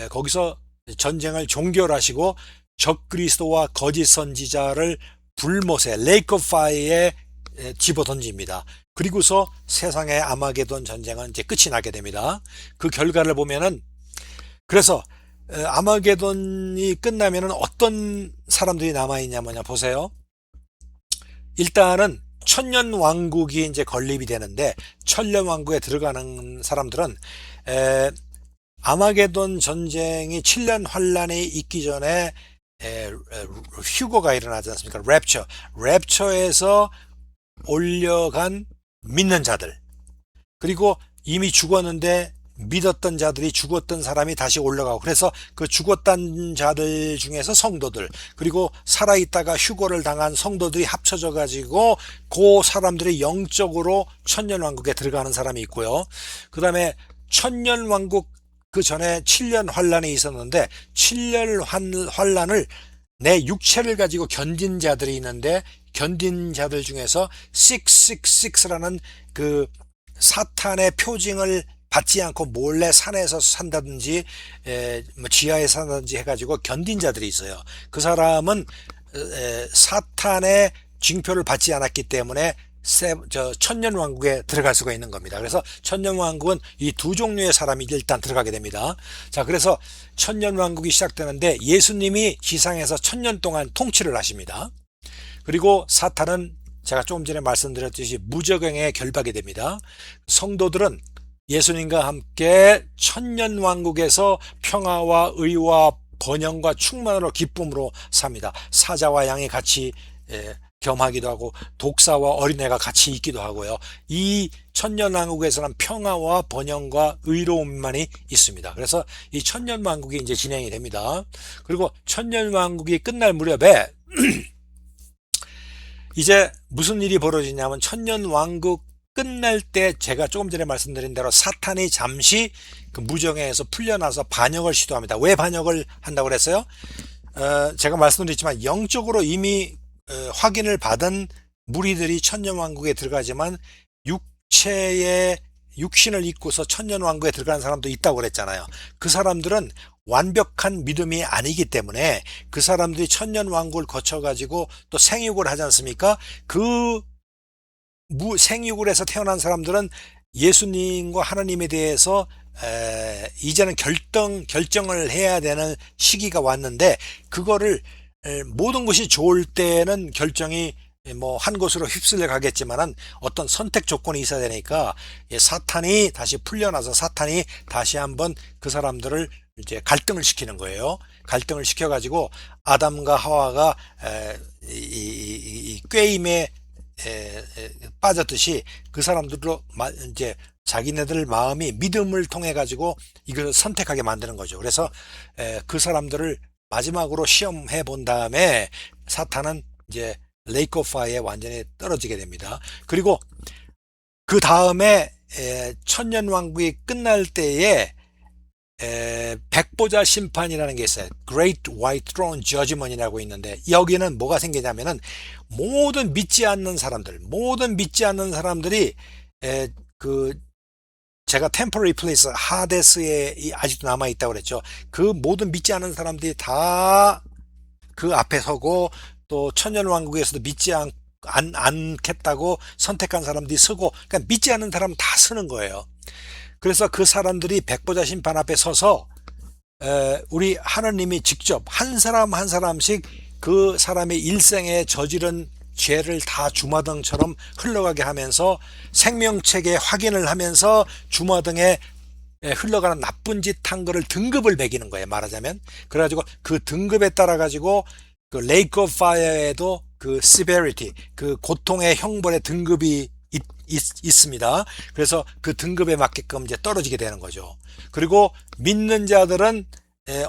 거기서 전쟁을 종결하시고 적그리스도와 거짓 선지자를 불못에 레이크 오브 파이어에 집어던집니다. 그리고서 세상의 아마게돈 전쟁은 이제 끝이 나게 됩니다. 그 결과를 보면은 그래서 아마게돈이 끝나면은 어떤 사람들이 남아 있냐면요. 보세요. 일단은 천년 왕국이 이제 건립이 되는데, 천년 왕국에 들어가는 사람들은 아마게돈 전쟁이 7년 환란이 있기 전에 휴거가 일어나지 않습니까? 랩처에서 올려간 믿는 자들, 그리고 이미 죽었는데 믿었던 자들이, 죽었던 사람이 다시 올라가고, 그래서 그 죽었던 자들 중에서 성도들, 그리고 살아있다가 휴거를 당한 성도들이 합쳐져 가지고 그 사람들이 영적으로 천년왕국에 들어가는 사람이 있고요. 그 다음에 천년왕국 그 전에 7년 환란이 있었는데, 7년 환란을 내 육체를 가지고 견딘 자들이 있는데, 견딘 자들 중에서 666라는 그 사탄의 표징을 받지 않고 몰래 산에서 산다든지 지하에 산다든지 해가지고 견딘 자들이 있어요. 그 사람은 사탄의 징표를 받지 않았기 때문에 천년왕국에 들어갈 수가 있는 겁니다. 그래서 천년왕국은 이 두 종류의 사람이 일단 들어가게 됩니다. 자, 그래서 천년왕국이 시작되는데, 예수님이 지상에서 1000년 동안 통치를 하십니다. 그리고 사탄은 제가 조금 전에 말씀드렸듯이 무적행에 결박이 됩니다. 성도들은 예수님과 함께 천년왕국에서 평화와 의와 번영과 충만으로 기쁨으로 삽니다. 사자와 양이 같이 겸하기도 하고, 독사와 어린애가 같이 있기도 하고요. 이 천년왕국에서는 평화와 번영과 의로움만이 있습니다. 그래서 이 천년왕국이 이제 진행이 됩니다. 그리고 천년왕국이 끝날 무렵에 이제 무슨 일이 벌어지냐면, 천년왕국 끝날 때 제가 조금 전에 말씀드린 대로 사탄이 잠시 그 무정에서 풀려나서 반역을 시도합니다. 왜 반역을 한다고 그랬어요? 제가 말씀드렸지만 영적으로 이미 확인을 받은 무리들이 천년왕국에 들어가지만, 육신을 입고서 천년왕국에 들어가는 사람도 있다고 그랬잖아요. 그 사람들은 완벽한 믿음이 아니기 때문에 그 사람들이 천년왕국을 거쳐가지고 또 생육을 하지 않습니까? 그 생육을 해서 태어난 사람들은 예수님과 하나님에 대해서 이제는 결정을 해야 되는 시기가 왔는데, 그거를 모든 것이 좋을 때는 결정이 뭐 한 곳으로 휩쓸려 가겠지만은 어떤 선택 조건이 있어야 되니까, 사탄이 다시 풀려나서 사탄이 다시 한번 그 사람들을 이제 갈등을 시키는 거예요. 갈등을 시켜가지고 아담과 하와가 이 꾀임에 빠졌듯이 그 사람들도 이제 자기네들 마음이 믿음을 통해 가지고 이걸 선택하게 만드는 거죠. 그래서 그 사람들을 마지막으로 시험해 본 다음에 사탄은 이제 레이크 오브 파이어에 완전히 떨어지게 됩니다. 그리고 그 다음에 천년왕국이 끝날 때에 백보자 심판이라는 게 있어요. Great White Throne Judgment이라고 있는데, 여기는 뭐가 생기냐면은 모든 믿지 않는 사람들이 그 제가 Temporary Place 하데스에 아직도 남아 있다고 그랬죠. 그 모든 믿지 않는 사람들이 다 그 앞에 서고, 또 천년왕국에서도 믿지 않겠다고 선택한 사람들이 서고, 그러니까 믿지 않는 사람은 다 서는 거예요. 그래서 그 사람들이 백보자 심판 앞에 서서 우리 하나님이 직접 한 사람 한 사람씩 그 사람의 일생에 저지른 죄를 다 주마등처럼 흘러가게 하면서, 생명책에 확인을 하면서 주마등에 흘러가는 나쁜 짓 한 거를 등급을 매기는 거예요, 말하자면. 그래가지고 그 등급에 따라 가지고 그 레이크 오브 파이어에도 그 severity, 그 고통의 형벌의 등급이 있습니다. 그래서 그 등급에 맞게끔 이제 떨어지게 되는 거죠. 그리고 믿는 자들은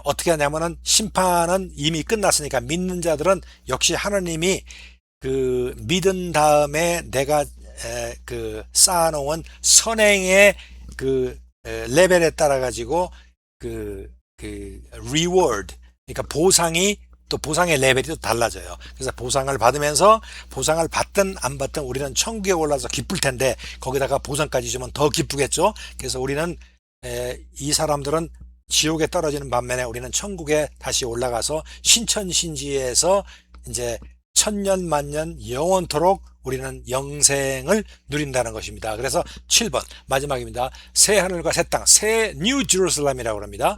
어떻게 하냐면은, 심판은 이미 끝났으니까 믿는 자들은 역시 하나님이 그 믿은 다음에 내가 그 쌓아놓은 선행의 그 레벨에 따라 가지고 그 reward, 그러니까 또 보상의 레벨이 또 달라져요. 그래서 보상을 받으면서, 보상을 받든 안 받든 우리는 천국에 올라서 기쁠 텐데, 거기다가 보상까지 주면 더 기쁘겠죠. 그래서 우리는 이 사람들은 지옥에 떨어지는 반면에 우리는 천국에 다시 올라가서 신천신지에서 이제 천년 만년 영원토록 우리는 영생을 누린다는 것입니다. 그래서 7번 마지막입니다. 새 하늘과 새 땅, 새 뉴 제루살렘이라고 합니다.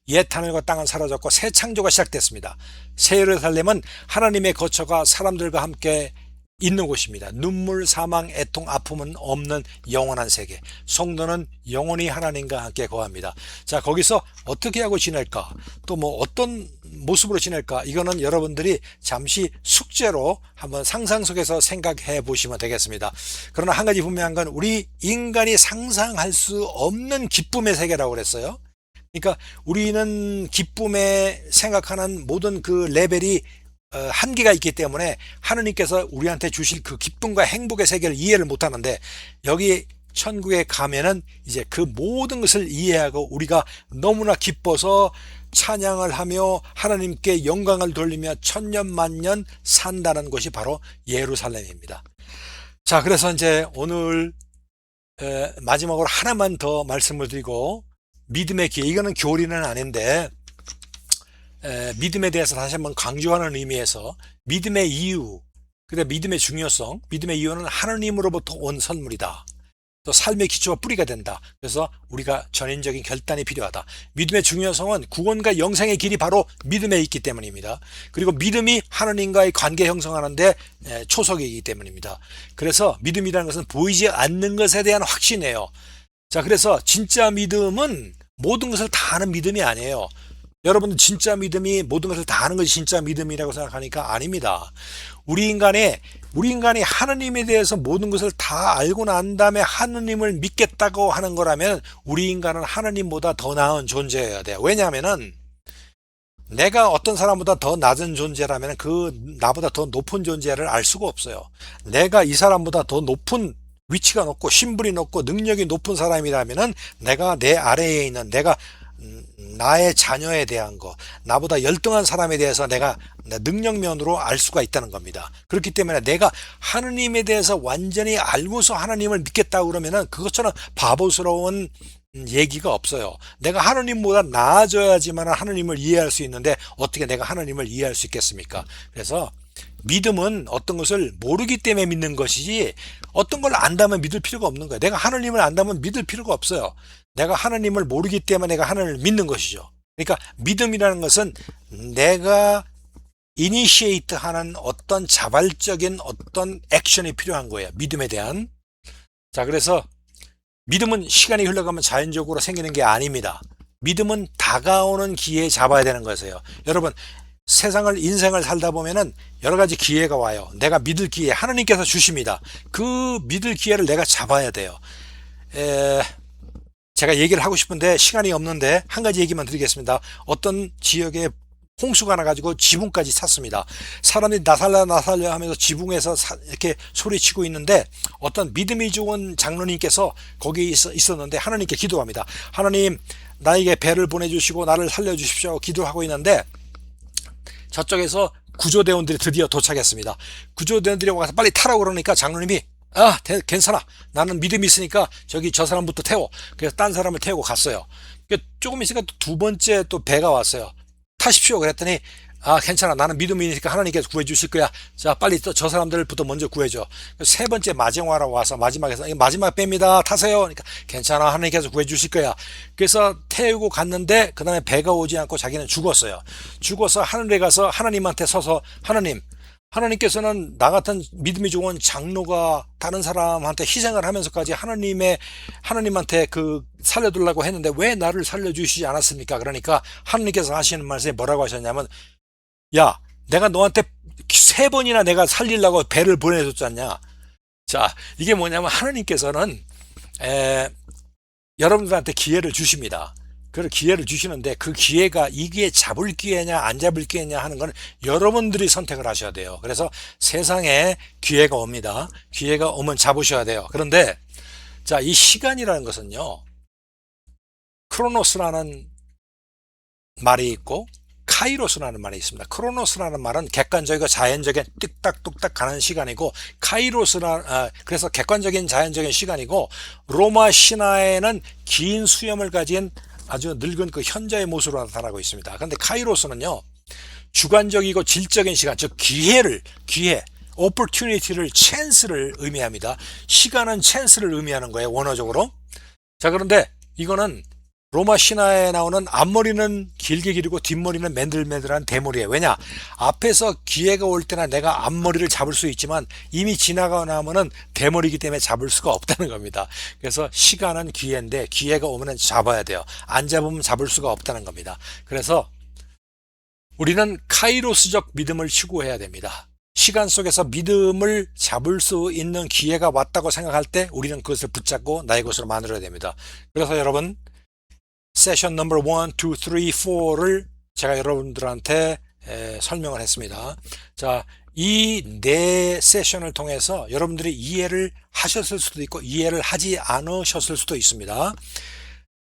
옛 하늘과 땅은 사라졌고 새 창조가 시작됐습니다. 새 예루살렘은 하나님의 거처가 사람들과 함께 있는 곳입니다. 눈물, 사망, 애통, 아픔은 없는 영원한 세계. 성도는 영원히 하나님과 함께 거합니다. 자, 거기서 어떻게 하고 지낼까? 또 뭐 어떤 모습으로 지낼까? 이거는 여러분들이 잠시 숙제로 한번 상상 속에서 생각해 보시면 되겠습니다. 그러나 한 가지 분명한 건 우리 인간이 상상할 수 없는 기쁨의 세계라고 그랬어요. 그러니까 우리는 기쁨에 생각하는 모든 그 레벨이 한계가 있기 때문에 하느님께서 우리한테 주실 그 기쁨과 행복의 세계를 이해를 못하는데, 여기 천국에 가면은 이제 그 모든 것을 이해하고 우리가 너무나 기뻐서 찬양을 하며 하나님께 영광을 돌리며 천년만년 산다는 곳이 바로 예루살렘입니다. 자, 그래서 이제 오늘 마지막으로 하나만 더 말씀을 드리고, 믿음의 기회, 이거는 교리는 아닌데 믿음에 대해서 다시 한번 강조하는 의미에서 믿음의 이유, 그다음에 믿음의 중요성, 믿음의 이유는 하나님으로부터 온 선물이다. 또 삶의 기초와 뿌리가 된다. 그래서 우리가 전인적인 결단이 필요하다. 믿음의 중요성은 구원과 영생의 길이 바로 믿음에 있기 때문입니다. 그리고 믿음이 하나님과의 관계 형성하는데 초석이기 때문입니다. 그래서 믿음이라는 것은 보이지 않는 것에 대한 확신이에요. 자, 그래서 진짜 믿음은 모든 것을 다 아는 믿음이 아니에요. 여러분들 진짜 믿음이 모든 것을 다 아는 것이 진짜 믿음이라고 생각하니까 아닙니다. 우리 인간이 하느님에 대해서 모든 것을 다 알고 난 다음에 하느님을 믿겠다고 하는 거라면 우리 인간은 하느님보다 더 나은 존재여야 돼요. 왜냐하면은 내가 어떤 사람보다 더 낮은 존재라면 그 나보다 더 높은 존재를 알 수가 없어요. 내가 이 사람보다 더 높은 위치가 높고 신분이 높고 능력이 높은 사람이라면은 내가 내 아래에 있는 나의 자녀에 대한 거, 나보다 열등한 사람에 대해서 내가 능력면으로 알 수가 있다는 겁니다. 그렇기 때문에 내가 하느님에 대해서 완전히 알고서 하나님을 믿겠다고 그러면은 그것처럼 바보스러운 얘기가 없어요. 내가 하느님보다 나아져야지만 하느님을 이해할 수 있는데 어떻게 내가 하느님을 이해할 수 있겠습니까? 그래서 믿음은 어떤 것을 모르기 때문에 믿는 것이지 어떤 걸 안다면 믿을 필요가 없는 거예요. 내가 하느님을 안다면 믿을 필요가 없어요. 내가 하느님을 모르기 때문에 내가 하느님을 믿는 것이죠. 그러니까 믿음이라는 것은 내가 이니시에이트 하는 어떤 자발적인 어떤 액션이 필요한 거예요. 믿음에 대한. 자, 그래서 믿음은 시간이 흘러가면 자연적으로 생기는 게 아닙니다. 믿음은 다가오는 기회에 잡아야 되는 것이에요. 여러분, 인생을 살다 보면은 여러 가지 기회가 와요. 내가 믿을 기회, 하느님께서 주십니다. 그 믿을 기회를 내가 잡아야 돼요. 제가 얘기를 하고 싶은데 시간이 없는데 한 가지 얘기만 드리겠습니다. 어떤 지역에 홍수가 나가지고 지붕까지 찼습니다. 사람들이 나 살려 하면서 지붕에서 이렇게 소리치고 있는데 어떤 믿음이 좋은 장로님께서 거기에 있었는데 하나님께 기도합니다. 하나님, 나에게 배를 보내주시고 나를 살려주십시오. 기도하고 있는데 저쪽에서 구조대원들이 드디어 도착했습니다. 구조대원들이 와서 빨리 타라고 그러니까 장로님이 괜찮아. 나는 믿음이 있으니까 저 사람부터 태워. 그래서 딴 사람을 태우고 갔어요. 조금 있으니까 두 번째 또 배가 왔어요. 타십시오. 그랬더니 괜찮아. 나는 믿음이 있으니까 하나님께서 구해주실 거야. 자, 빨리 또 저 사람들부터 먼저 구해줘. 세 번째 마지막으로 와서 마지막에서 마지막 배입니다. 타세요. 그러니까 괜찮아. 하나님께서 구해주실 거야. 그래서 태우고 갔는데 그 다음에 배가 오지 않고 자기는 죽었어요. 죽어서 하늘에 가서 하나님한테 서서 하나님께서는 나 같은 믿음이 좋은 장로가 다른 사람한테 희생을 하면서까지 하나님한테 살려두려고 했는데 왜 나를 살려주시지 않았습니까? 그러니까 하나님께서 하시는 말씀에 뭐라고 하셨냐면, 야, 내가 너한테 3번이나 내가 살리려고 배를 보내줬지 않냐? 자, 이게 뭐냐면 하나님께서는 여러분들한테 기회를 주십니다. 그 기회를 주시는데 그 기회가 이게 잡을 기회냐 안 잡을 기회냐 하는 건 여러분들이 선택을 하셔야 돼요. 그래서 세상에 기회가 옵니다. 기회가 오면 잡으셔야 돼요. 그런데 자, 이 시간이라는 것은요, 크로노스라는 말이 있고 카이로스라는 말이 있습니다. 크로노스라는 말은 객관적이고 자연적인 뚝딱뚝딱 가는 시간이고, 그래서 객관적인 자연적인 시간이고, 로마 신화에는 긴 수염을 가진 아주 늙은 그 현자의 모습으로 나타나고 있습니다. 그런데 카이로스는요, 주관적이고 질적인 시간, 즉 기회, opportunity를, chance를 의미합니다. 시간은 chance를 의미하는 거예요, 원어적으로. 자, 그런데 이거는 로마 신화에 나오는 앞머리는 길게 기르고 뒷머리는 맨들맨들한 대머리예요. 왜냐? 앞에서 기회가 올 때나 내가 앞머리를 잡을 수 있지만 이미 지나가고 나면은 대머리이기 때문에 잡을 수가 없다는 겁니다. 그래서 시간은 기회인데 기회가 오면은 잡아야 돼요. 안 잡으면 잡을 수가 없다는 겁니다. 그래서 우리는 카이로스적 믿음을 추구해야 됩니다. 시간 속에서 믿음을 잡을 수 있는 기회가 왔다고 생각할 때 우리는 그것을 붙잡고 나의 것으로 만들어야 됩니다. 그래서 여러분 세션 넘버 1, 2, 3, 4를 제가 여러분들한테 설명을 했습니다. 자, 이 네 세션을 통해서 여러분들이 이해를 하셨을 수도 있고 이해를 하지 않으셨을 수도 있습니다.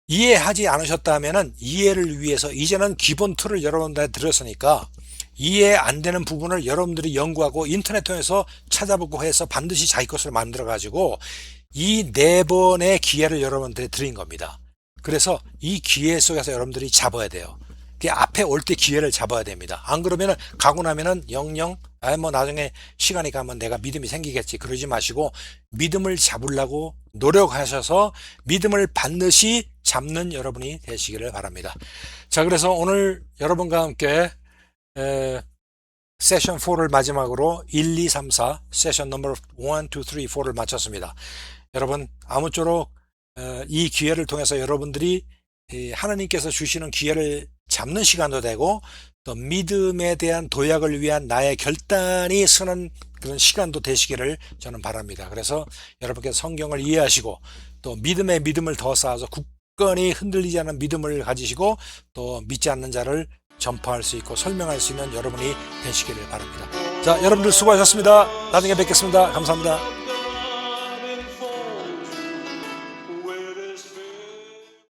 이해하지 않으셨다면은 이해를 위해서 이제는 기본 툴을 여러분들한테 드렸으니까 이해 안 되는 부분을 여러분들이 연구하고 인터넷 통해서 찾아보고 해서 반드시 자기 것으로 만들어 가지고 이 네 번의 기회를 여러분들이 드린 겁니다. 그래서 이 기회 속에서 여러분들이 잡아야 돼요. 그 앞에 올 때 기회를 잡아야 됩니다. 안 그러면은 가고 나면은 영영 뭐 나중에 시간이 가면 내가 믿음이 생기겠지 그러지 마시고 믿음을 잡으려고 노력하셔서 믿음을 반드시 잡는 여러분이 되시기를 바랍니다. 자, 그래서 오늘 여러분과 함께 세션 4를 마지막으로 1, 2, 3, 4 세션 넘버 1, 2, 3, 4를 마쳤습니다. 여러분 아무쪼록 이 기회를 통해서 여러분들이 하나님께서 주시는 기회를 잡는 시간도 되고 또 믿음에 대한 도약을 위한 나의 결단이 서는 그런 시간도 되시기를 저는 바랍니다. 그래서 여러분께서 성경을 이해하시고 또 믿음에 믿음을 더 쌓아서 굳건히 흔들리지 않는 믿음을 가지시고 또 믿지 않는 자를 전파할 수 있고 설명할 수 있는 여러분이 되시기를 바랍니다. 자, 여러분들 수고하셨습니다. 나중에 뵙겠습니다. 감사합니다.